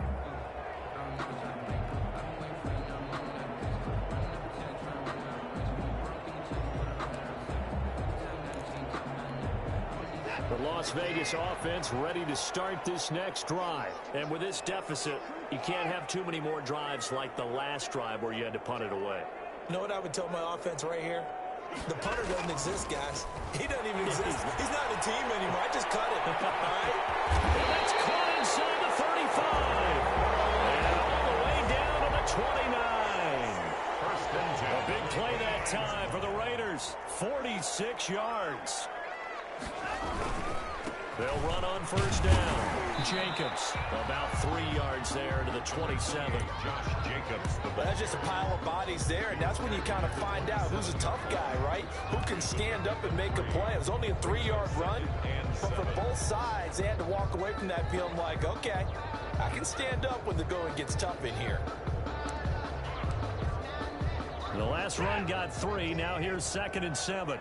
S1: The Las Vegas offense ready to start this next drive. And with this deficit, you can't have too many more drives like the last drive where you had to punt it away.
S3: You know what I would tell my offense right here? The punter doesn't exist, guys. He doesn't even exist. He's not a team anymore. I just cut it. All right?
S1: And that's caught inside the 35. And all the way down to the 29.
S2: first and 10.
S1: A big play that time for the Raiders. 46 yards. They'll run on first down. Jacobs about 3 yards there to the 27.
S2: Josh Jacobs.
S3: That's just a pile of bodies there, and that's when you kind of find out who's a tough guy, right? Who can stand up and make a play. It was only a 3-yard run, but for both sides, they had to walk away from that feeling like, okay, I can stand up when the going gets tough in here.
S1: The last run got 3. Now here's 2nd and 7.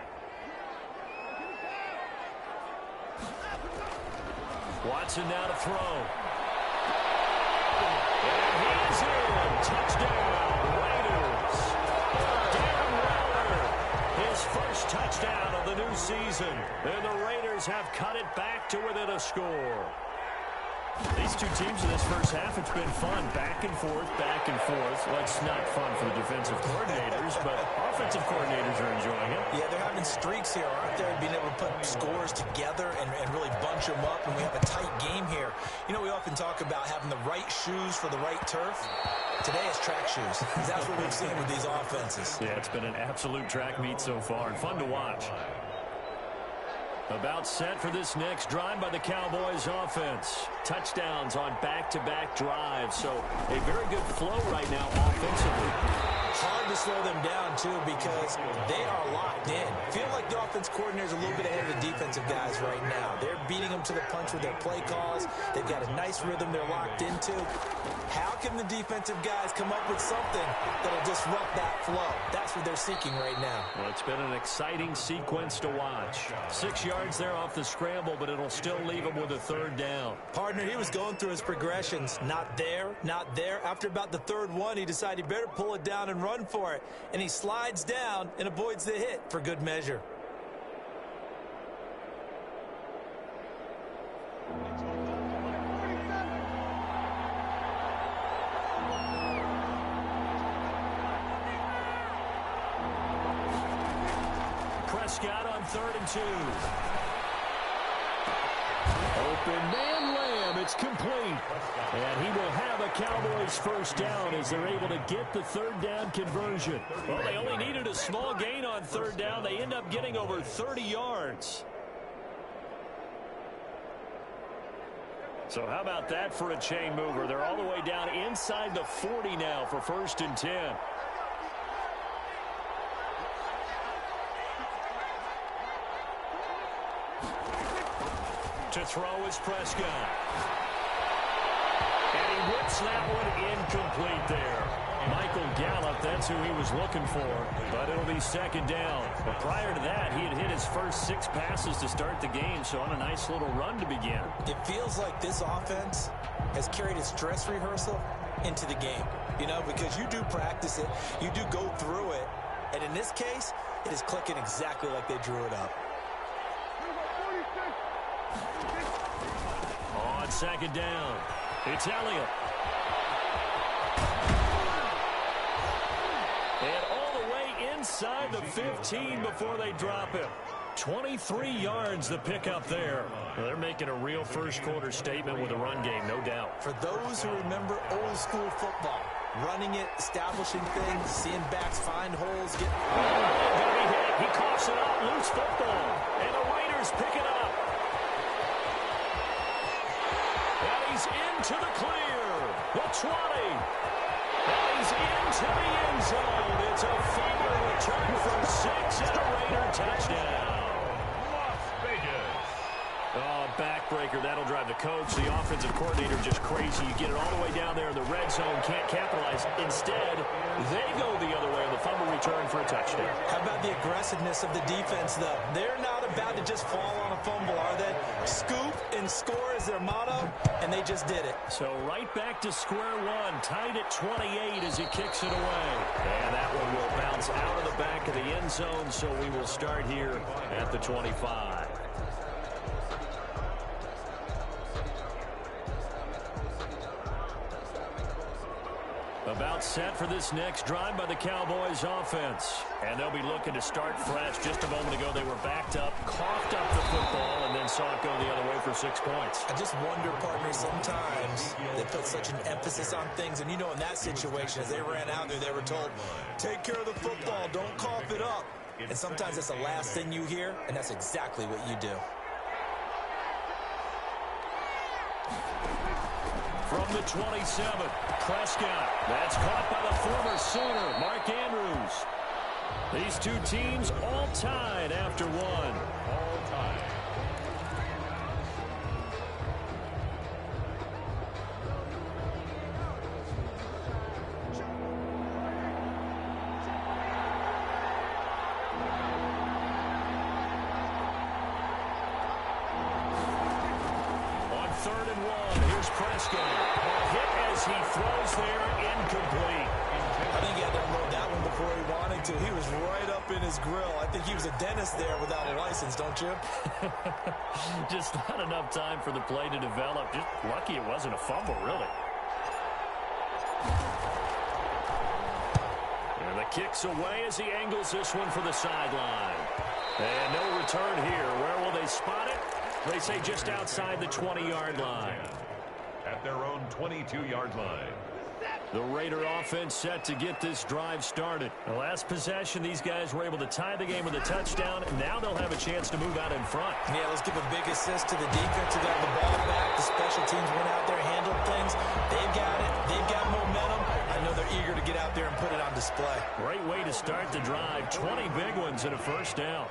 S1: Watson now to throw. And he's in. Touchdown, Raiders. Darren Waller, his first touchdown of the new season. And the Raiders have cut it back to within a score. These two teams in this first half, it's been fun. Back and forth, back and forth. Well, it's not fun for the defensive coordinators, but offensive coordinators are enjoying it.
S3: Yeah, they're having streaks here, aren't they? Being able to put scores together and really bunch them up, and we have a tight game here. You know, we often talk about having the right shoes for the right turf. Today it's track shoes. That's what we've seen with these offenses.
S1: Yeah, it's been an absolute track meet so far, and fun to watch. About set for this next drive by the Cowboys offense. Touchdowns on back-to-back drives, so a very good flow right now offensively.
S3: Hard to slow them down, too, because they are locked in. Feel like the offense coordinator is a little bit ahead of the defensive guys right now. They're beating them to the punch with their play calls. They've got a nice rhythm they're locked into. How can the defensive guys come up with something that'll disrupt that flow? That's what they're seeking right now.
S1: Well, it's been an exciting sequence to watch. 6 yards there off the scramble, but it'll still leave him with a 3rd down.
S3: Partner, he was going through his progressions. Not there, not there. After about the 3rd one, he decided he better pull it down and run for it. And he slides down and avoids the hit for good measure.
S1: Prescott on 3rd and 2. Open man Lamb, it's complete. And he will have a Cowboys first down as they're able to get the 3rd down conversion. Well, they only needed a small gain on 3rd down. They end up getting over 30 yards. So how about that for a chain mover? They're all the way down inside the 40 now for 1st and 10. To throw is Prescott. And he whips that one incomplete there. Michael Gallup, that's who he was looking for. But it'll be 2nd down. But prior to that, he had hit his first 6 passes to start the game, so on a nice little run to begin.
S3: It feels like this offense has carried its dress rehearsal into the game. You know, because you do practice it, you do go through it, and in this case, it is clicking exactly like they drew it up.
S1: On second down. It's Elliott. And all the way inside the 15 before they drop him. 23 yards the pickup there. Well, they're making a real first-quarter statement with a run game, no doubt.
S3: For those who remember old-school football, running it, establishing things, seeing backs find holes, get...
S1: Gonna be hit. He coughs it up, loose football. And the Raiders pick it up. And he's into the clear. The 20. And he's into the end zone. It's a fumble return for 6 and a Raider touchdown. Oh, backbreaker. That'll drive the coach, the offensive coordinator, just crazy. You get it all the way down there in the red zone, can't capitalize. Instead, they go the other way on the fumble return for a touchdown.
S3: How about the aggressiveness of the defense, though? They're not about to just fall on a fumble, are they? Scoop and score is their motto, and they just did it.
S1: So right back to square one, tied at 28 as he kicks it away. And that one will bounce out of the back of the end zone, so we will start here at the 25. About set for this next drive by the Cowboys offense. And they'll be looking to start fresh. Just a moment ago, they were backed up, coughed up the football, and then saw it go the other way for 6 points.
S3: I just wonder, partner, sometimes they put such an emphasis on things. And, you know, in that situation, as they ran out there, they were told, take care of the football, don't cough it up. And sometimes that's the last thing you hear, and that's exactly what you do.
S1: From the 27, Prescott. That's caught by the former Sooner, Mark Andrews. These two teams all tied after one.
S2: All tied.
S1: On 3rd and 1, here's Prescott. Hit as he throws there, incomplete.
S3: I think he had to unload that one before he wanted to. He was right up in his grill. I think he was a dentist there without a license, don't you?
S1: Just not enough time for the play to develop. Just lucky it wasn't a fumble, really. And the kick's away as he angles this one for the sideline. And no return here. Where will they spot it? They say just outside the 20-yard line.
S2: At their own 22-yard line.
S1: The Raider offense set to get this drive started. The last possession, these guys were able to tie the game with a touchdown, and now they'll have a chance to move out in front.
S3: Yeah, let's give a big assist to the defense who got the ball back. The special teams went out there, handled things. They've got it. They've got momentum. I know they're eager to get out there and put it on display.
S1: Great way to start the drive. 20 big ones and a first down.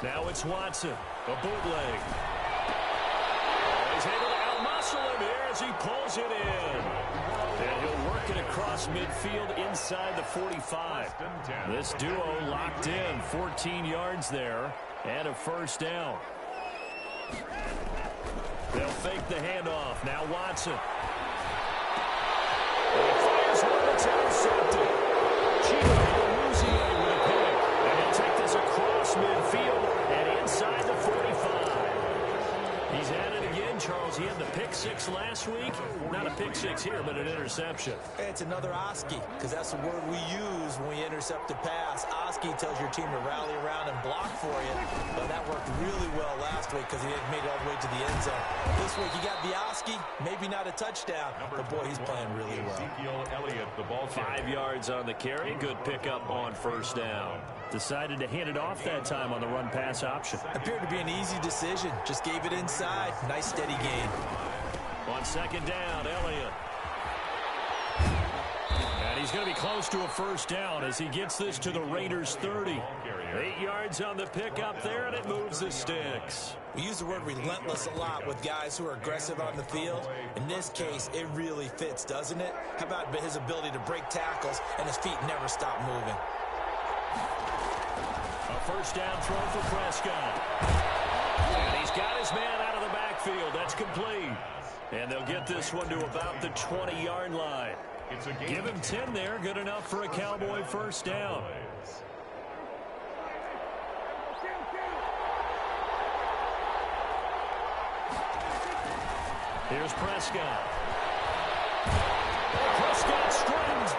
S1: Now it's Watson. A bootleg. He's able to out-muscle him here as he pulls it in. And he'll work it across midfield inside the 45. This duo locked in. 14 yards there and a first down. They'll fake the handoff. Now Watson. And he fires one that's intercepted. Chico Awuzie with a pick. And he'll take this across midfield and inside the 45. He's at it again, Charles. He had the pick six last week. Not a pick six here, but an interception.
S3: It's another Oski, because that's the word we use when we intercept a pass. Oski tells your team to rally around and block for you. But that worked really well last week because he made it all the way to the end zone. This week, he got the Oski, maybe not a touchdown, but boy, he's playing really well.
S2: Ezekiel Elliott, the ball
S1: 5 yards on the carry. Good pickup on first down. Decided to hand it off that time on the run-pass option.
S3: Appeared to be an easy decision. Just gave it inside. Nice, steady gain.
S1: On second down, Elliott. And he's going to be close to a first down as he gets this to the Raiders' 30. 8 yards on the pickup there, and it moves the sticks.
S3: We use the word relentless a lot with guys who are aggressive on the field. In this case, it really fits, doesn't it? How about his ability to break tackles and his feet never stop moving?
S1: A first down throw for Prescott. And he's got his man out of the backfield. That's complete. And they'll get this one to about the 20-yard line. Give him 10 there. Good enough for a Cowboy first down. Here's Prescott. Prescott strings.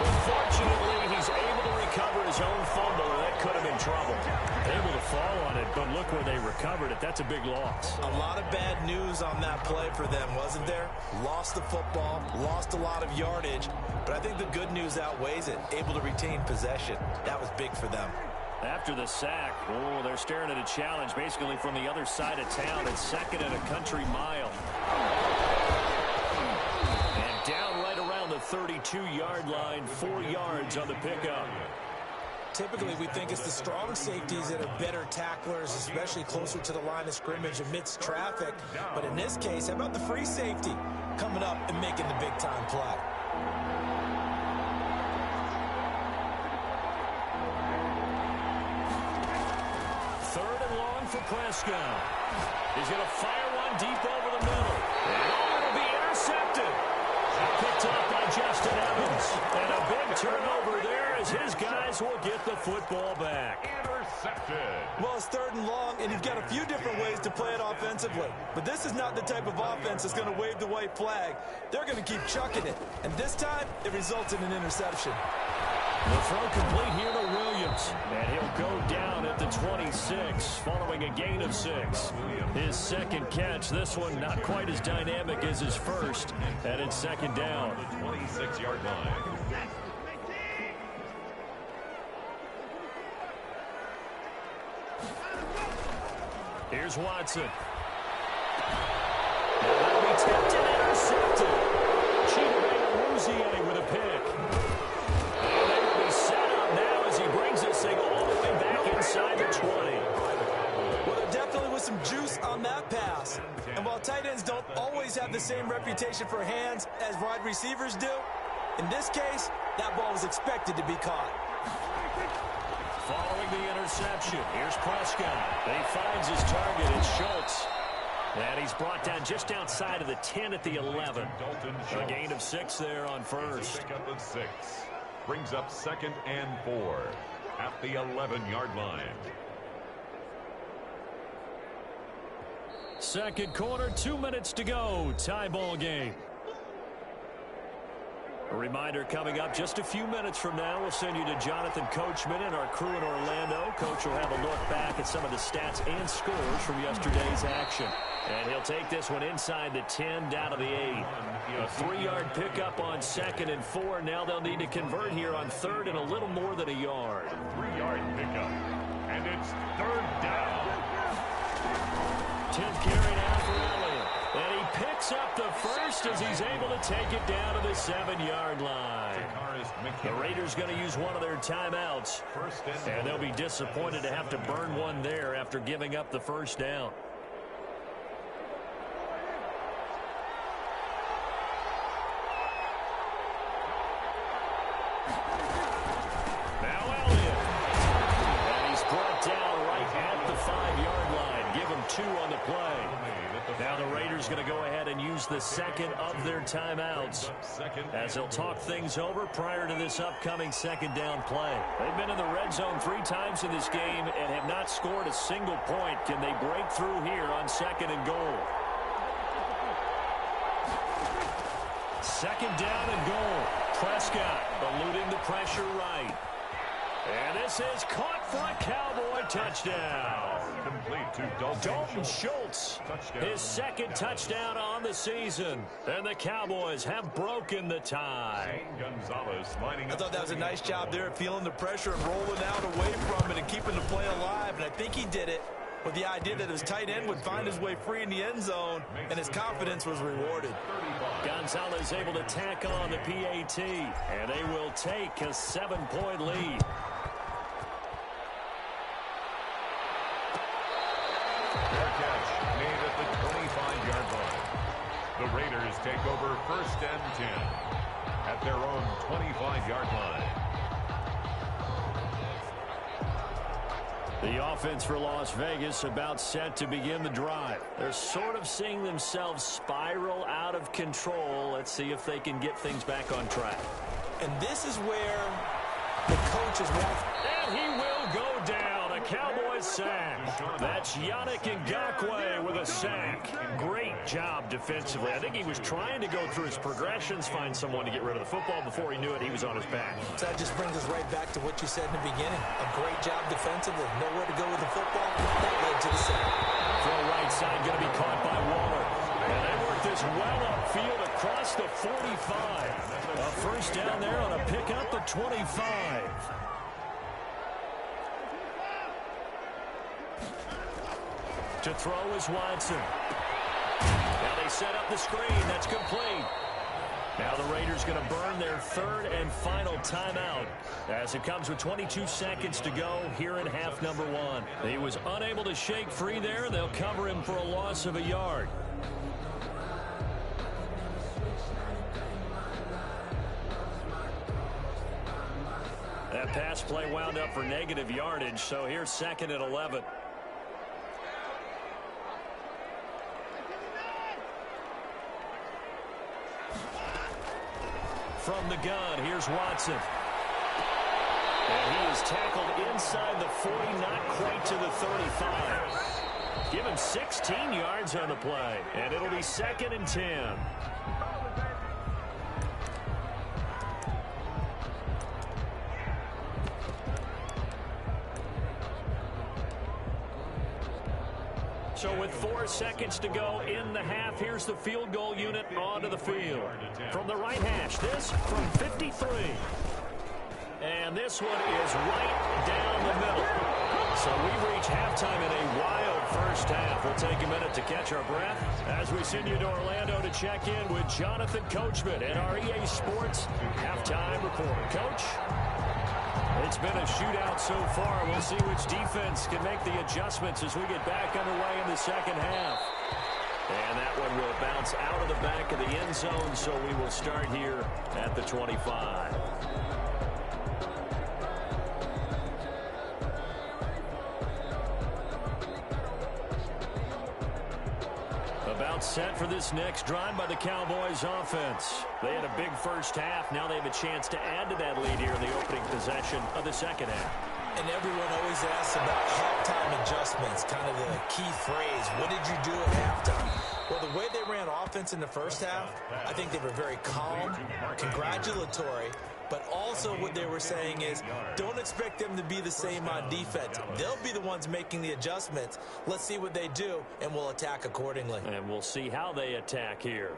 S1: Unfortunately, he's able to recover his own fumble, and that could have been trouble. Able to fall on it, but look where they recovered it. That's a big loss.
S3: A lot of bad news on that play for them, wasn't there? Lost the football, lost a lot of yardage, but I think the good news outweighs it. Able to retain possession. That was big for them.
S1: After the sack, they're staring at a challenge basically from the other side of town. It's second and a country mile. And down right around the 32-yard line, 4 yards on the pickup.
S3: Typically, we think it's the strong safeties that are better tacklers, especially closer to the line of scrimmage amidst traffic. But in this case, how about the free safety coming up and making the big-time play?
S1: For Prescott. He's going to fire one deep over the middle. And it'll be intercepted. Picked up by Justin Evans. And a big turnover there as his guys will get the football back.
S2: Intercepted.
S3: Well, it's 3rd and long, and you've got a few different ways to play it offensively. But this is not the type of offense that's going to wave the white flag. They're going to keep chucking it. And this time, it results in an interception.
S1: The throw complete here to Williams. And he'll go down at the 26 following a gain of 6. His second catch, this one not quite as dynamic as his first. And it's second down.
S2: The 26-yard line.
S1: Here's Watson. Now that'll be tipped and intercepted. Chidobe with a pick. He brings this thing all the way back inside the 20.
S3: Well, there definitely was some juice on that pass. And while tight ends don't always have the same reputation for hands as wide receivers do, in this case, that ball was expected to be caught.
S1: Following the interception, here's Prescott. He finds his target. It's Schultz. And he's brought down just outside of the 10 at the 11. A gain of 6 there on first.
S2: Pick up at 6. Brings up 2nd and 4 at the 11-yard line.
S1: Second quarter, 2 minutes to go. Tie ball game. A reminder coming up just a few minutes from now. We'll send you to Jonathan Coachman and our crew in Orlando. Coach will have a look back at some of the stats and scores from yesterday's action. And he'll take this one inside the 10 down to the 8. A 3-yard pickup on 2nd and 4. Now they'll need to convert here on 3rd and a little more than a yard.
S2: 3-yard pickup. And it's 3rd down.
S1: 10th carry now for Elliott. And he picks up the first as he's able to take it down to the 7-yard line. The Raiders going to use one of their timeouts. And they'll be disappointed to have to burn one there after giving up the first down. On the play. Now the Raiders going to go ahead and use the second of their timeouts as they'll talk things over prior to this upcoming second down play. They've been in the red zone 3 times in this game and have not scored a single point. Can they break through here on 2nd and goal? 2nd down and goal. Prescott eluding the pressure right. And this is caught for a Cowboy touchdown.
S2: Complete to
S1: Dalton Schultz. His 2nd touchdown on the season. And the Cowboys have broken the tie.
S3: I thought that was a nice job there, feeling the pressure and rolling out away from it and keeping the play alive. And I think he did it with the idea that his tight end would find his way free in the end zone, and his confidence was rewarded.
S1: Gonzalez able to tack on the PAT, and they will take a 7-point lead.
S2: Fair catch made at the 25-yard line. The Raiders take over 1st and 10 at their own 25-yard line.
S1: The offense for Las Vegas about set to begin the drive. They're sort of seeing themselves spiral out of control. Let's see if they can get things back on track.
S3: And this is where The coach is walking.
S1: And he will go down. A Cowboys sack. That's Yannick Ngakoue with a sack. Great job defensively. I think he was trying to go through his progressions, find someone to get rid of the football. Before he knew it, he was on his back.
S3: So that just brings us right back to what you said in the beginning. A great job defensively. Nowhere to go with the football. That led to the sack.
S1: Throw right side going to be caught by Waller. And they work this well upfield across the 45. A first down there on a pickup at 25. To throw is Watson. Now they set up the screen. That's complete. Now the Raiders going to burn their third and final timeout as it comes with 22 seconds to go here in half number one. He was unable to shake free there. They'll cover him for a loss of a yard. That pass play wound up for negative yardage, so here's second and 11. From the gun, here's Watson. And he is tackled inside the 40, not quite to the 35. Give him 16 yards on the play, and it'll be second and 10. So with 4 seconds to go in the half, here's the field goal unit onto the field. From the right hash, this from 53. And this one is right down the middle. So we reach halftime in a wild first half. We'll take a minute to catch our breath as we send you to Orlando to check in with Jonathan Coachman and our EA Sports halftime report. Coach? It's been a shootout so far. We'll see which defense can make the adjustments as we get back underway in the second half. And that one will bounce out of the back of the end zone, so we will start here at the 25. About set for this next drive by the Cowboys offense. They had a big first half. Now they have a chance to add to that lead here in the opening possession of the second half.
S3: And everyone always asks about halftime adjustments, kind of the key phrase. What did you do at halftime? Well, the way they ran offense in the first half, I think they were very calm, congratulatory, but also what they were saying is don't expect them to be the same on defense. They'll be the ones making the adjustments. Let's see what they do, and we'll attack accordingly.
S1: And we'll see how they attack here.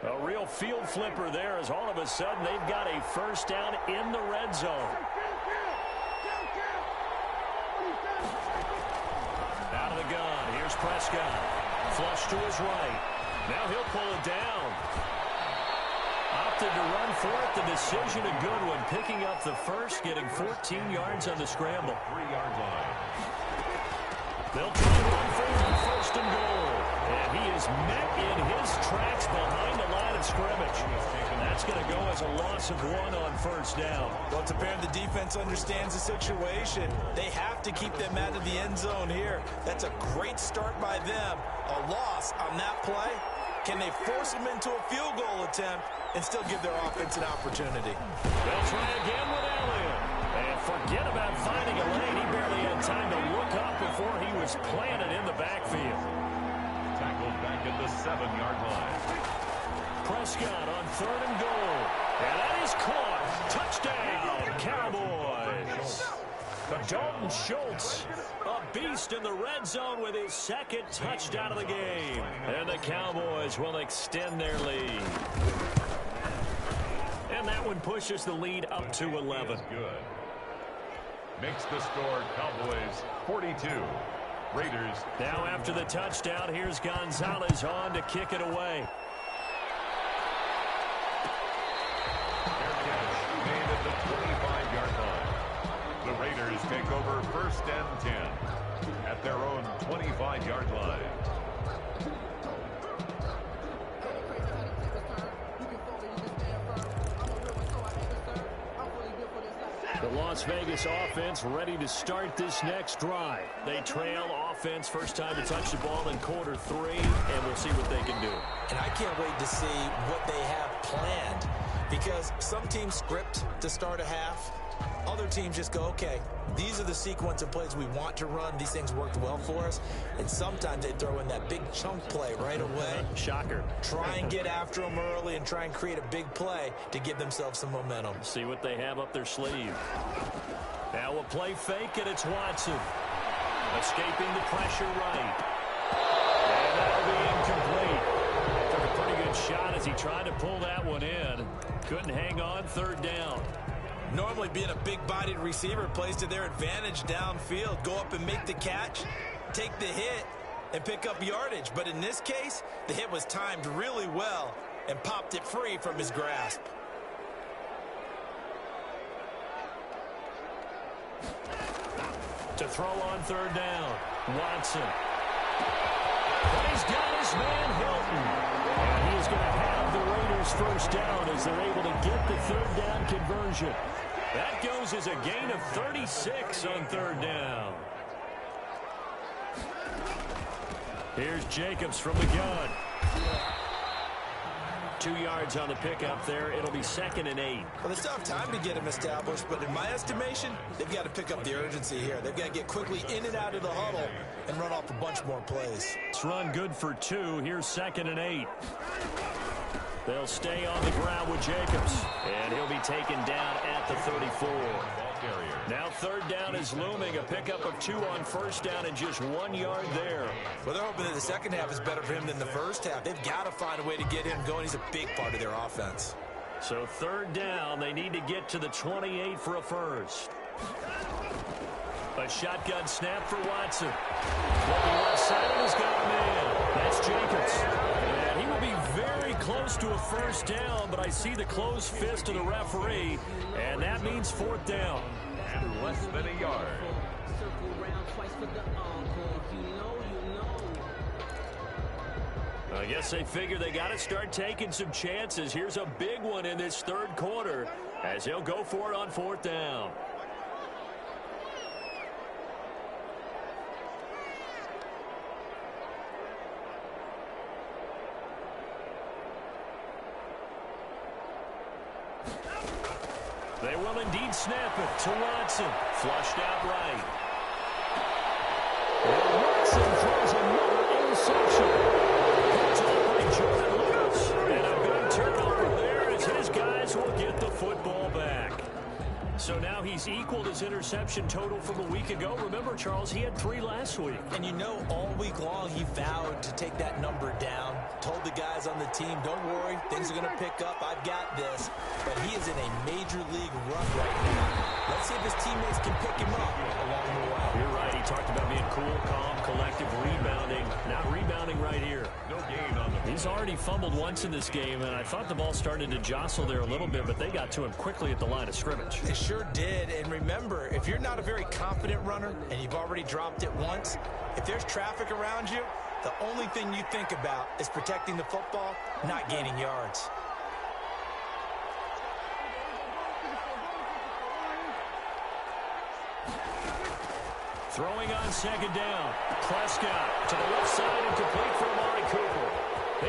S1: A real field flipper there as all of a sudden they've got a first down in the red zone. Out of the gun, here's Prescott. Flush to his right. Now he'll pull it down. Opted to run for it. The decision a good one. Picking up the first, getting 14 yards on the scramble.
S2: 3-yard line.
S1: They'll try to run for it, first and goal. And he is met in his tracks behind the line of scrimmage. That's going to go as a loss of 1 on first down.
S3: Well, it's apparent the defense understands the situation. They have to keep them out of the end zone here. That's a great start by them. A loss on that play. Can they force them into a field goal attempt and still give their offense an opportunity?
S1: They'll try again with Elliott. And forget about finding a lane. He barely had time to look up before he was planted in the backfield.
S2: Tackled back at the 7-yard line.
S1: Prescott on third and goal. And that is caught. Touchdown, Cowboys. Dalton Schultz, a beast in the red zone with his second touchdown of the game. And the Cowboys will extend their lead. And that one pushes the lead up to 11.
S2: Good. Makes the score Cowboys 42. Raiders.
S1: Now after the touchdown, here's Gonzalez on to kick it away.
S2: Fair catch made at the 25-yard line. The Raiders take over first and 10 at their own 25-yard line.
S1: The Las Vegas offense ready to start this next drive. They trail offense, first time to touch the ball in quarter 3, and we'll see what they can do.
S3: And I can't wait to see what they have planned. because some teams script to start a half. Other teams just go, okay, these are the sequence of plays we want to run. These things worked well for us. And sometimes they throw in that big chunk play right away.
S1: Shocker.
S3: Try and get after them early and try and create a big play to give themselves some momentum.
S1: See what they have up their sleeve. Now a play fake, and it's Watson. Escaping the pressure right. And that'll be incomplete. Took a pretty good shot as he tried to pull that one in. Couldn't hang on, third down.
S3: Normally being a big-bodied receiver plays to their advantage downfield. Go up and make the catch, take the hit, and pick up yardage. But in this case, the hit was timed really well and popped it free from his grasp.
S1: To throw on third down, Watson. He's got his man Hilton. And he is going to have the Raiders first down as they're able to get the third down conversion. That goes as a gain of 36 on third down. Here's Jacobs from the gun. 2 yards on the pickup there. It'll be 2nd and 8.
S3: Well, they still have time to get him established, but in my estimation, they've got to pick up the urgency here. They've got to get quickly in and out of the huddle and run off a bunch more plays.
S1: It's run good for 2. Here's 2nd and 8. They'll stay on the ground with Jacobs, and he'll be taken down at the 34. Now third down is looming. A pickup of 2 on first down and just 1 yard there.
S3: Well, they're hoping that the second half is better for him than the first half. They've got to find a way to get him going. He's a big part of their offense.
S1: So third down, they need to get to the 28 for a first. A shotgun snap for Watson. Looking left side, and he's got a man. That's Jacobs. And he will be very close to a first down, but I see the closed fist of the referee, and that means fourth down.
S2: And less than a yard.
S1: I guess they figure they got to start taking some chances. Here's a big one in this third quarter as he'll go for it on fourth down. They will indeed snap it to Watson. Flushed out right. And Watson throws another interception. It's up by Jordan Lewis. And a big turnover there as his guys will get the football back. So now he's equaled his interception total from a week ago. Remember, Charles, he had 3 last week.
S3: And you know, all week long he vowed to take that number down. Told the guys on the team, don't worry, things are going to pick up. I've got this. But he is in a major league run right now. Let's see if his teammates can pick him up along the way.
S1: You're right. He talked about being cool, calm, collective, rebounding. Not rebounding right here.
S2: No gain on the.
S1: He's already fumbled once in this game, and I thought the ball started to jostle there a little bit, but they got to him quickly at the line of scrimmage.
S3: They sure did. And remember, if you're not a very confident runner and you've already dropped it once, if there's traffic around you, the only thing you think about is protecting the football, not gaining yards.
S1: Throwing on second down. Prescott to the left side and complete for Amari Cooper.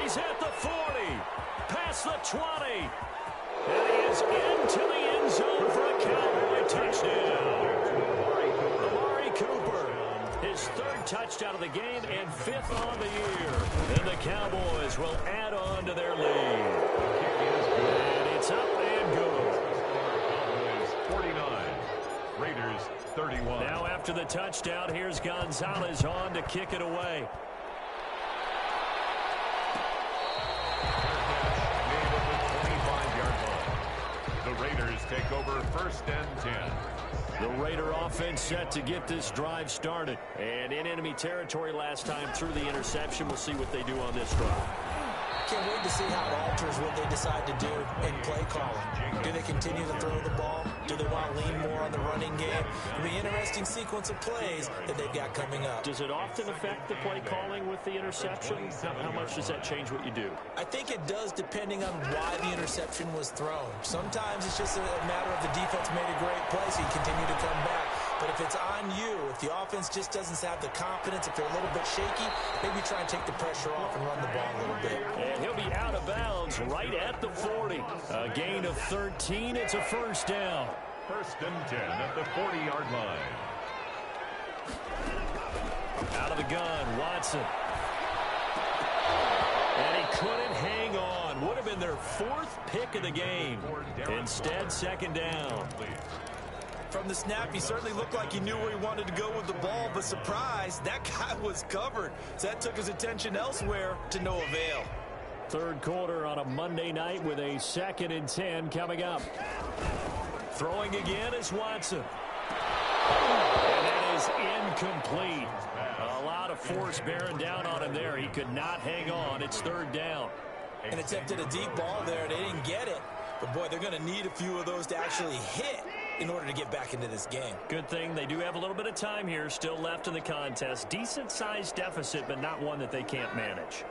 S1: He's at the 40. Past the 20. And he is into the end zone for a Cowboy touchdown. Amari Cooper, his 3rd touchdown of the game and 5th on the year. And the Cowboys will add on to their lead. And it's up and good.
S2: 49. Raiders 31.
S1: Now after the touchdown, here's Gonzalez on to kick it away.
S2: The Raiders take over 1st and 10.
S1: The Raider offense set to get this drive started. And in enemy territory last time through the interception. We'll see what they do on this drive.
S3: Can't wait to see how it alters what they decide to do in play calling. Do they continue to throw the ball? Do they want to lean more on the running game? It'll be an interesting sequence of plays that they've got coming up.
S1: Does it often affect the play calling with the interception? How much does that change what you do?
S3: I think it does, depending on why the interception was thrown. Sometimes it's just a matter of the defense made a great play, so you continue to come back. But if it's on you, if the offense just doesn't have the confidence, if they're a little bit shaky, maybe try and take the pressure off and run the ball a little bit.
S1: And he'll be out of bounds right at the 40. A gain of 13. It's a first down.
S2: First and 10 at the 40-yard line.
S1: Out of the gun, Watson. And he couldn't hang on. Would have been their fourth pick of the game. Instead, second down.
S3: From the snap, he certainly looked like he knew where he wanted to go with the ball, but surprise, that guy was covered. So that took his attention elsewhere to no avail.
S1: Third quarter on a Monday night with a 2nd and 10 coming up. Throwing again is Watson. And that is incomplete. A lot of force bearing down on him there. He could not hang on. It's third down.
S3: And attempted a deep ball there. They didn't get it. But, boy, they're going to need a few of those to actually hit in order to get back into this game.
S1: Good thing they do have a little bit of time here still left in the contest. Decent-sized deficit, but not one that they can't manage.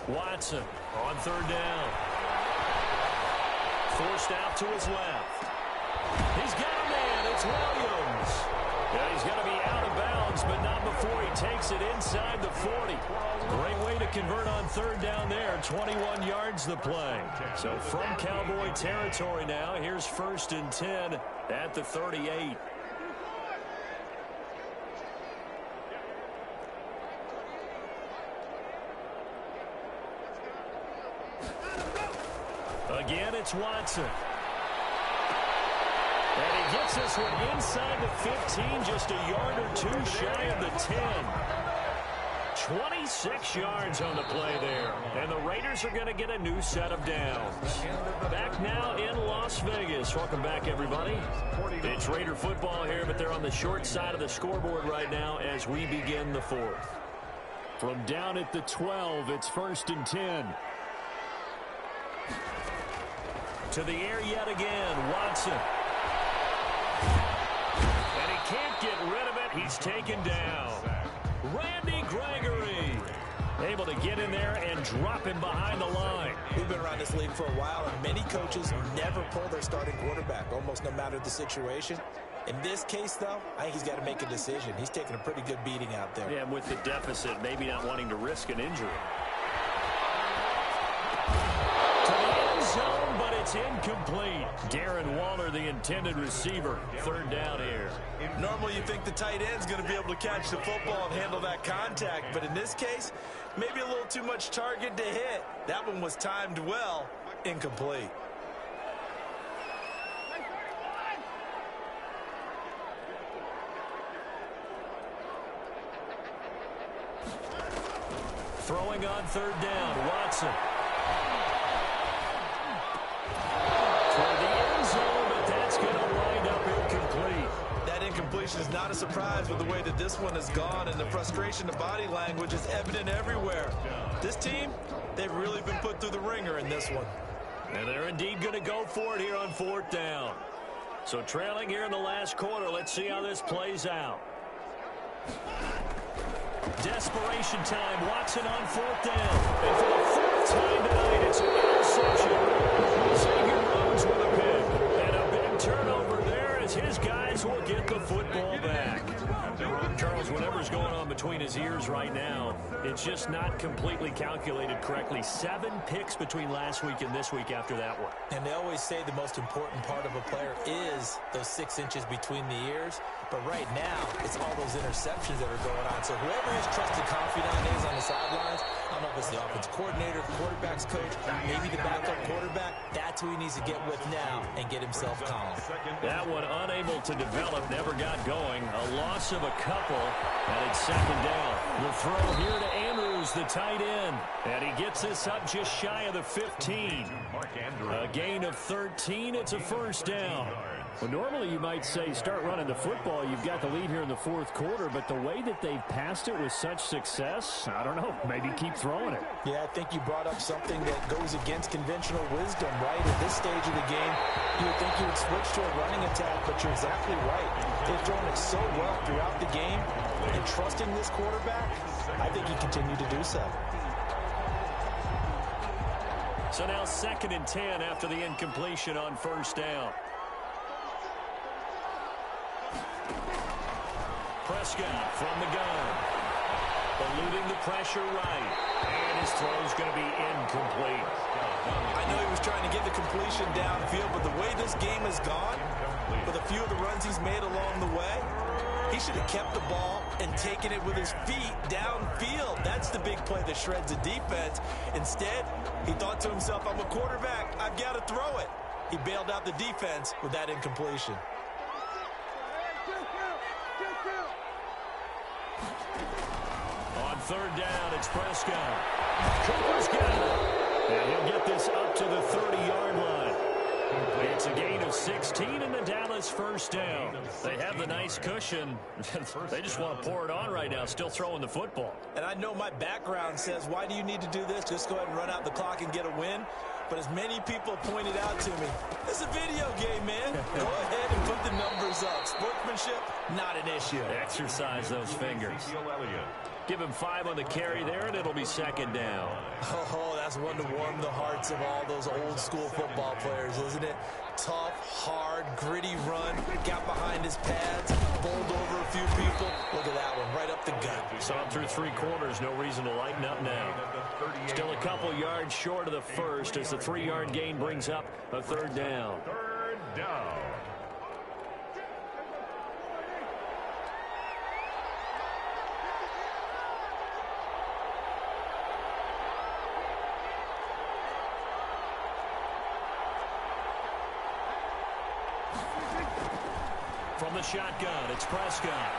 S1: Watson on third down. Forced out to his left. He's got a man. It's Williams. Yeah, he's going to be out of bounds, but not before he takes it inside the 40. Great way to convert on third down there. 21 yards the play. So from Cowboy territory now, here's first and 10 at the 38. Again, it's Watson. And he gets this one inside the 15, just a yard or two shy of the 10. 26 yards on the play there. And the Raiders are going to get a new set of downs. Back now in Las Vegas. Welcome back, everybody. It's Raider football here, but they're on the short side of the scoreboard right now as we begin the fourth. From down at the 12, it's first and 10. To the air yet again, Watson. And he can't get rid of it. He's taken down. Randy Gregory able to get in there and drop him behind the line.
S3: We've been around this league for a while, and many coaches never pull their starting quarterback, almost no matter the situation. In this case, though, I think he's got to make a decision. He's taking a pretty good beating out there.
S1: Yeah, and with the deficit, maybe not wanting to risk an injury. To the end zone, but it's incomplete. Darren Waller, the intended receiver. Third down here.
S3: Normally you think the tight end's going to be able to catch the football and handle that contact, but in this case, maybe a little too much target to hit. That one was timed well. Incomplete.
S1: Throwing on third down, Watson. For the end zone, but that's going to wind up incomplete.
S3: That incompletion is not a surprise with the way that this one has gone, and the frustration of body language is evident everywhere. This team, they've really been put through the ringer in this one.
S1: And they're indeed going to go for it here on fourth down. So trailing here in the last quarter, let's see how this plays out. Desperation time. Watson on fourth down. And for the fourth time tonight, it's an interception. Xavier Rhodes with a pick. And a big turnover there as his guys will get the football back. Charles, whatever's going on between his ears right now, it's just not completely calculated correctly. 7 picks between last week and this week after that one.
S3: And they always say the most important part of a player is those 6 inches between the ears. But right now, it's all those interceptions that are going on. So whoever his trusted confidant is on the sidelines, I don't know if it's the offense coordinator, quarterback's coach, maybe the backup quarterback, that's who he needs to get with now and get himself calm.
S1: That one unable to develop, never got going. A loss of a couple, and it's second down. The throw here to Andrews, the tight end. And he gets this up just shy of the 15. A gain of 13. It's a first down. Well, normally you might say start running the football. You've got the lead here in the fourth quarter, but the way that they've passed it with such success, I don't know, maybe keep throwing it.
S3: Yeah, I think you brought up something that goes against conventional wisdom, right? At this stage of the game, you would think you would switch to a running attack, but you're exactly right. They've thrown it so well throughout the game, and trusting this quarterback, I think you continue to do so.
S1: So now 2nd and 10 after the incompletion on first down. Prescott from the gun. Eluding the pressure right. And his throw's going to be incomplete.
S3: I know he was trying to get the completion downfield, but the way this game has gone, with a few of the runs he's made along the way, he should have kept the ball and taken it with his feet downfield. That's the big play that shreds the defense. Instead, he thought to himself, I'm a quarterback. I've got to throw it. He bailed out the defense with that incompletion.
S1: On 3rd down, it's Prescott. Cooper's got it. And he'll get this up to the 30-yard line. It's a gain of 16 and the Dallas 1st down. They have the nice cushion. They just want to pour it on right now, still throwing the football.
S3: And I know my background says, why do you need to do this? Just go ahead and run out the clock and get a win. But as many people pointed out to me, it's a video game, man. Go ahead and put the numbers up. Sportsmanship, not an issue.
S1: Exercise those fingers. Give him 5 on the carry there, and it'll be 2nd down.
S3: Oh, that's one to warm the hearts of all those old-school football players, isn't it? Tough, hard, gritty run. Got behind his pads, bowled over a few people. Look at that one, right up the gut.
S1: Saw him through 3 quarters. No reason to lighten up now. Still a couple yards short of the first as the 3-yard gain brings up a 3rd down.
S2: 3rd down.
S1: From the shotgun, it's Prescott.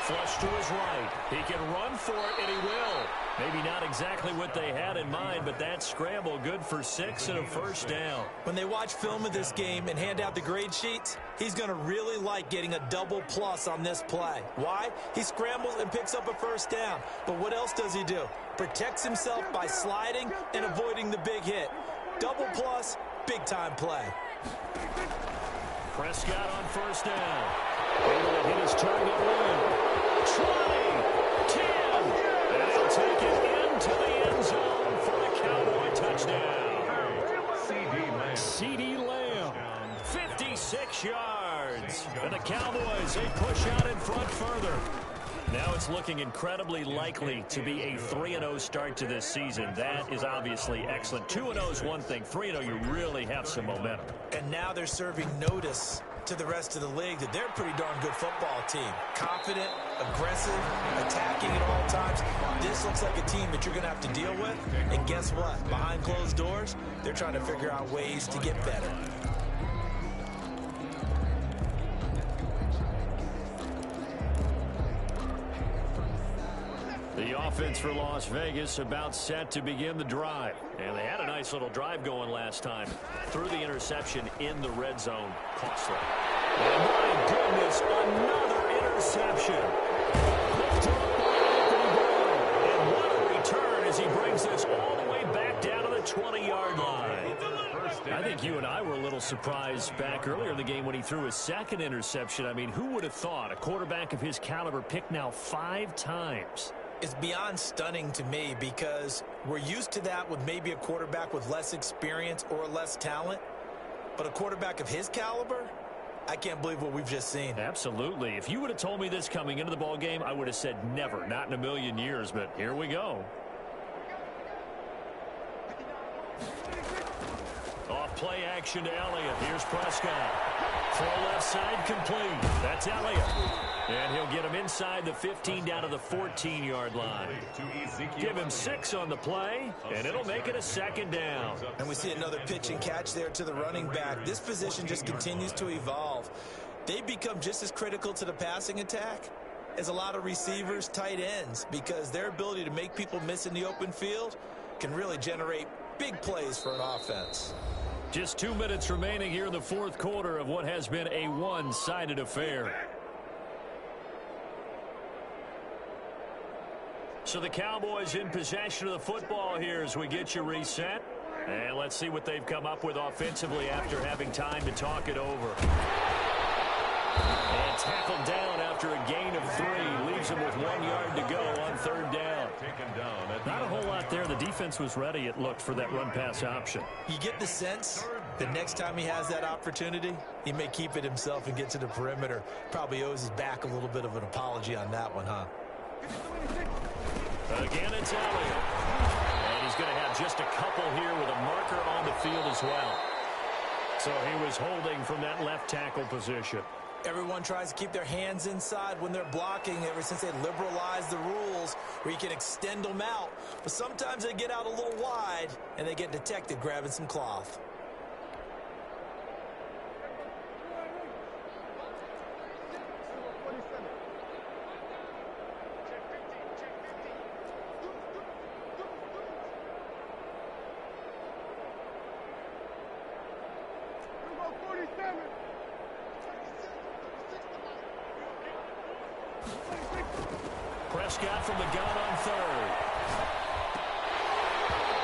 S1: Flush to his right. He can run for it, and he will. Maybe not exactly what they had in mind, but that scramble good for 6 and a 1st down.
S3: When they watch film of this game and hand out the grade sheets, he's going to really like getting a double plus on this play. Why? He scrambles and picks up a 1st down. But what else does he do? Protects himself by sliding and avoiding the big hit. Double plus, big-time play.
S1: Prescott on 1st down. Able to hit his target well. 20, 10, and he'll take it into the end zone for a Cowboy touchdown. C.D. Lamb, 56 yards. And the Cowboys, they push out in front further. Now it's looking incredibly likely to be a 3-0 start to this season. That is obviously excellent. 2-0 is one thing. 3-0, you really have some momentum.
S3: And now they're serving notice to the rest of the league that they're a pretty darn good football team. Confident, aggressive, attacking at all times. This looks like a team that you're going to have to deal with. And guess what? Behind closed doors, they're trying to figure out ways to get better.
S1: The offense for Las Vegas about set to begin the drive. And they had a nice little drive going last time. Threw the interception in the red zone. Costly. And my goodness, another interception. And what a return as he brings this all the way back down to the 20-yard line. I think you and I were a little surprised back earlier in the game when he threw his 2nd interception. I mean, who would have thought a quarterback of his caliber picked now 5 times?
S3: It's beyond stunning to me because we're used to that with maybe a quarterback with less experience or less talent. But a quarterback of his caliber, I can't believe what we've just seen.
S1: Absolutely. If you would have told me this coming into the ball game, I would have said never, not in a million years. But here we go. Off play action to Elliott. Here's Prescott. Throw left side complete. That's Elliott. And he'll get him inside the 15 down to the 14-yard line. Give him 6 on the play, and it'll make it a 2nd down.
S3: And we see another pitch and catch there to the running back. This position just continues to evolve. They become just as critical to the passing attack as a lot of receivers, tight ends, because their ability to make people miss in the open field can really generate big plays for an offense.
S1: Just 2 minutes remaining here in the 4th quarter of what has been a one-sided affair. So the Cowboys in possession of the football here as we get you reset. And let's see what they've come up with offensively after having time to talk it over. And tackled down after a gain of 3, leaving leaves him with 1 yard to go on third down. Not a whole lot there. The defense was ready, it looked, for that run-pass option.
S3: You get the sense the next time he has that opportunity, he may keep it himself and get to the perimeter. Probably owes his back a little bit of an apology on that one, huh?
S1: Again, it's Elliott. And he's going to have just a couple here with a marker on the field as well. So he was holding from that left tackle position.
S3: Everyone tries to keep their hands inside when they're blocking ever since they liberalized the rules where you can extend them out. But sometimes they get out a little wide and they get detected grabbing some cloth.
S1: Prescott from the gun on third.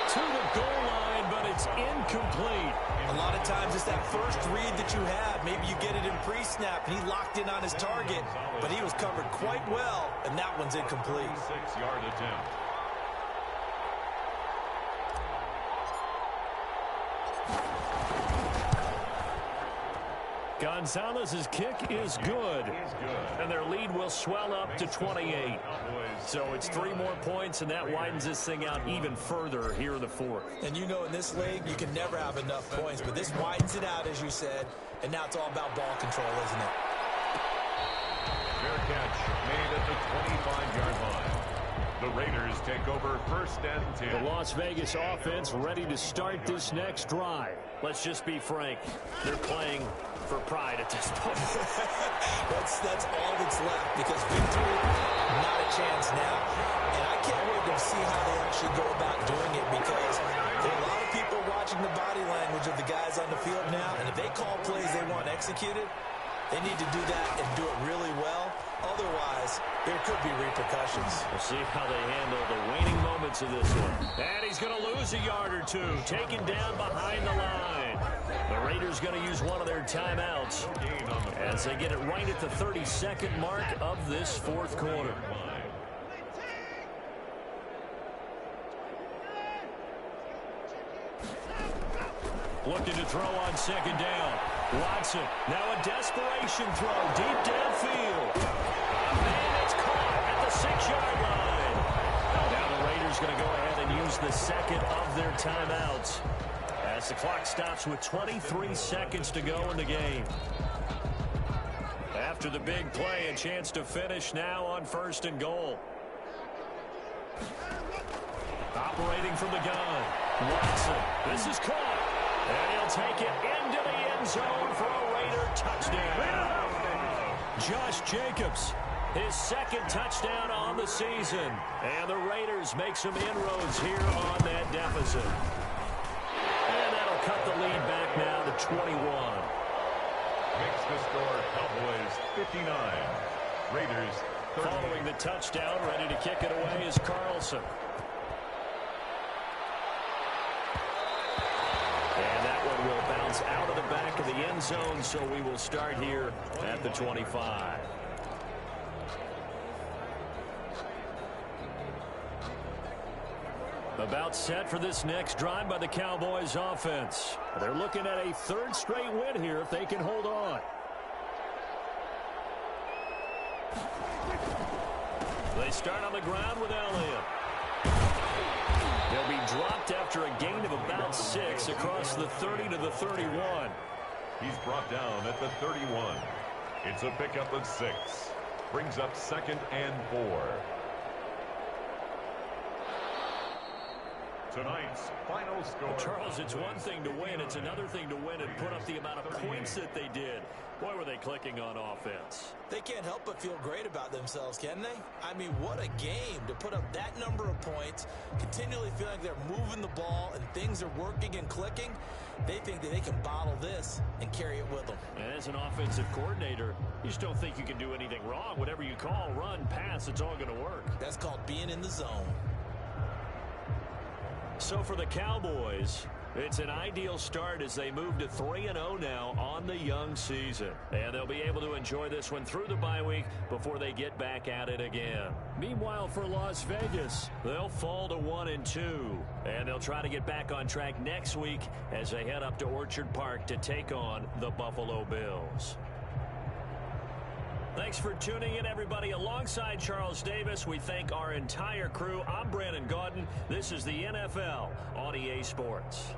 S1: To the goal line, but it's incomplete.
S3: A lot of times it's that first read that you have. Maybe you get it in pre-snap, and he locked in on his target, but he was covered quite well, and that one's incomplete.
S2: 6-yard attempt.
S1: Gonzalez's kick is good. And their lead will swell up to 28. So it's 3 more points, and that widens this thing out even further here in the fourth.
S3: And you know in this league, you can never have enough points, but this widens it out, as you said, and now it's all about ball control, isn't it?
S2: Fair catch made at the 25-yard line. The Raiders take over first and 10.
S1: The Las Vegas offense ready to start this next drive. Let's just be frank. They're playing for pride at this point.
S3: that's all that's left, because victory, not a chance now. And I can't wait to see how they actually go about doing it, because there are a lot of people watching the body language of the guys on the field now, and if they call plays they want executed, they need to do that and do it really well. Otherwise, there could be repercussions.
S1: We'll see how they handle the waning moments of this one. And he's going to lose a yard or two, taken down behind the line. The Raiders going to use one of their timeouts as they get it right at the 32nd mark of this fourth quarter. Looking to throw on second down. Watson, now a desperation throw deep downfield. And it's caught at the 6-yard line. Now the Raiders going to go ahead and use the second of their timeouts as the clock stops with 23 seconds to go in the game. After the big play, a chance to finish now on first and goal. Operating from the gun. Watson, this is caught. And he'll take it into the end zone for a Raider touchdown. Josh Jacobs, his second touchdown on the season. And the Raiders make some inroads here on that deficit. And that'll cut the lead back now to 21.
S2: Makes the score Cowboys 59. Raiders 30.
S1: Following the touchdown, ready to kick it away is Carlson. And that one will bounce out of the back of the end zone, so we will start here at the 25. About set for this next drive by the Cowboys offense. They're looking at a third straight win here if they can hold on. They start on the ground with Elliott. They'll be dropped after a gain of about 6 across the 30 to the 31.
S2: He's brought down at the 31. It's a pickup of 6. Brings up 2nd and 4. Tonight's final score.
S1: Charles, it's one thing to win. It's another thing to win and put up the amount of points that they did. Boy, were they clicking on offense.
S3: They can't help but feel great about themselves, can they? I mean, what a game to put up that number of points, continually feeling like they're moving the ball and things are working and clicking. They think that they can bottle this and carry it with them.
S1: And as an offensive coordinator, you just don't think you can do anything wrong. Whatever you call, run, pass, it's all going to work.
S3: That's called being in the zone.
S1: So for the Cowboys, It's an ideal start as they move to 3-0 now on the young season. And they'll be able to enjoy this one through the bye week before they get back at it again. Meanwhile, for Las Vegas, they'll fall to 1-2. And they'll try to get back on track next week as they head up to Orchard Park to take on the Buffalo Bills. Thanks for tuning in, everybody. Alongside Charles Davis, we thank our entire crew. I'm Brandon Gaudin. This is the NFL on EA Sports.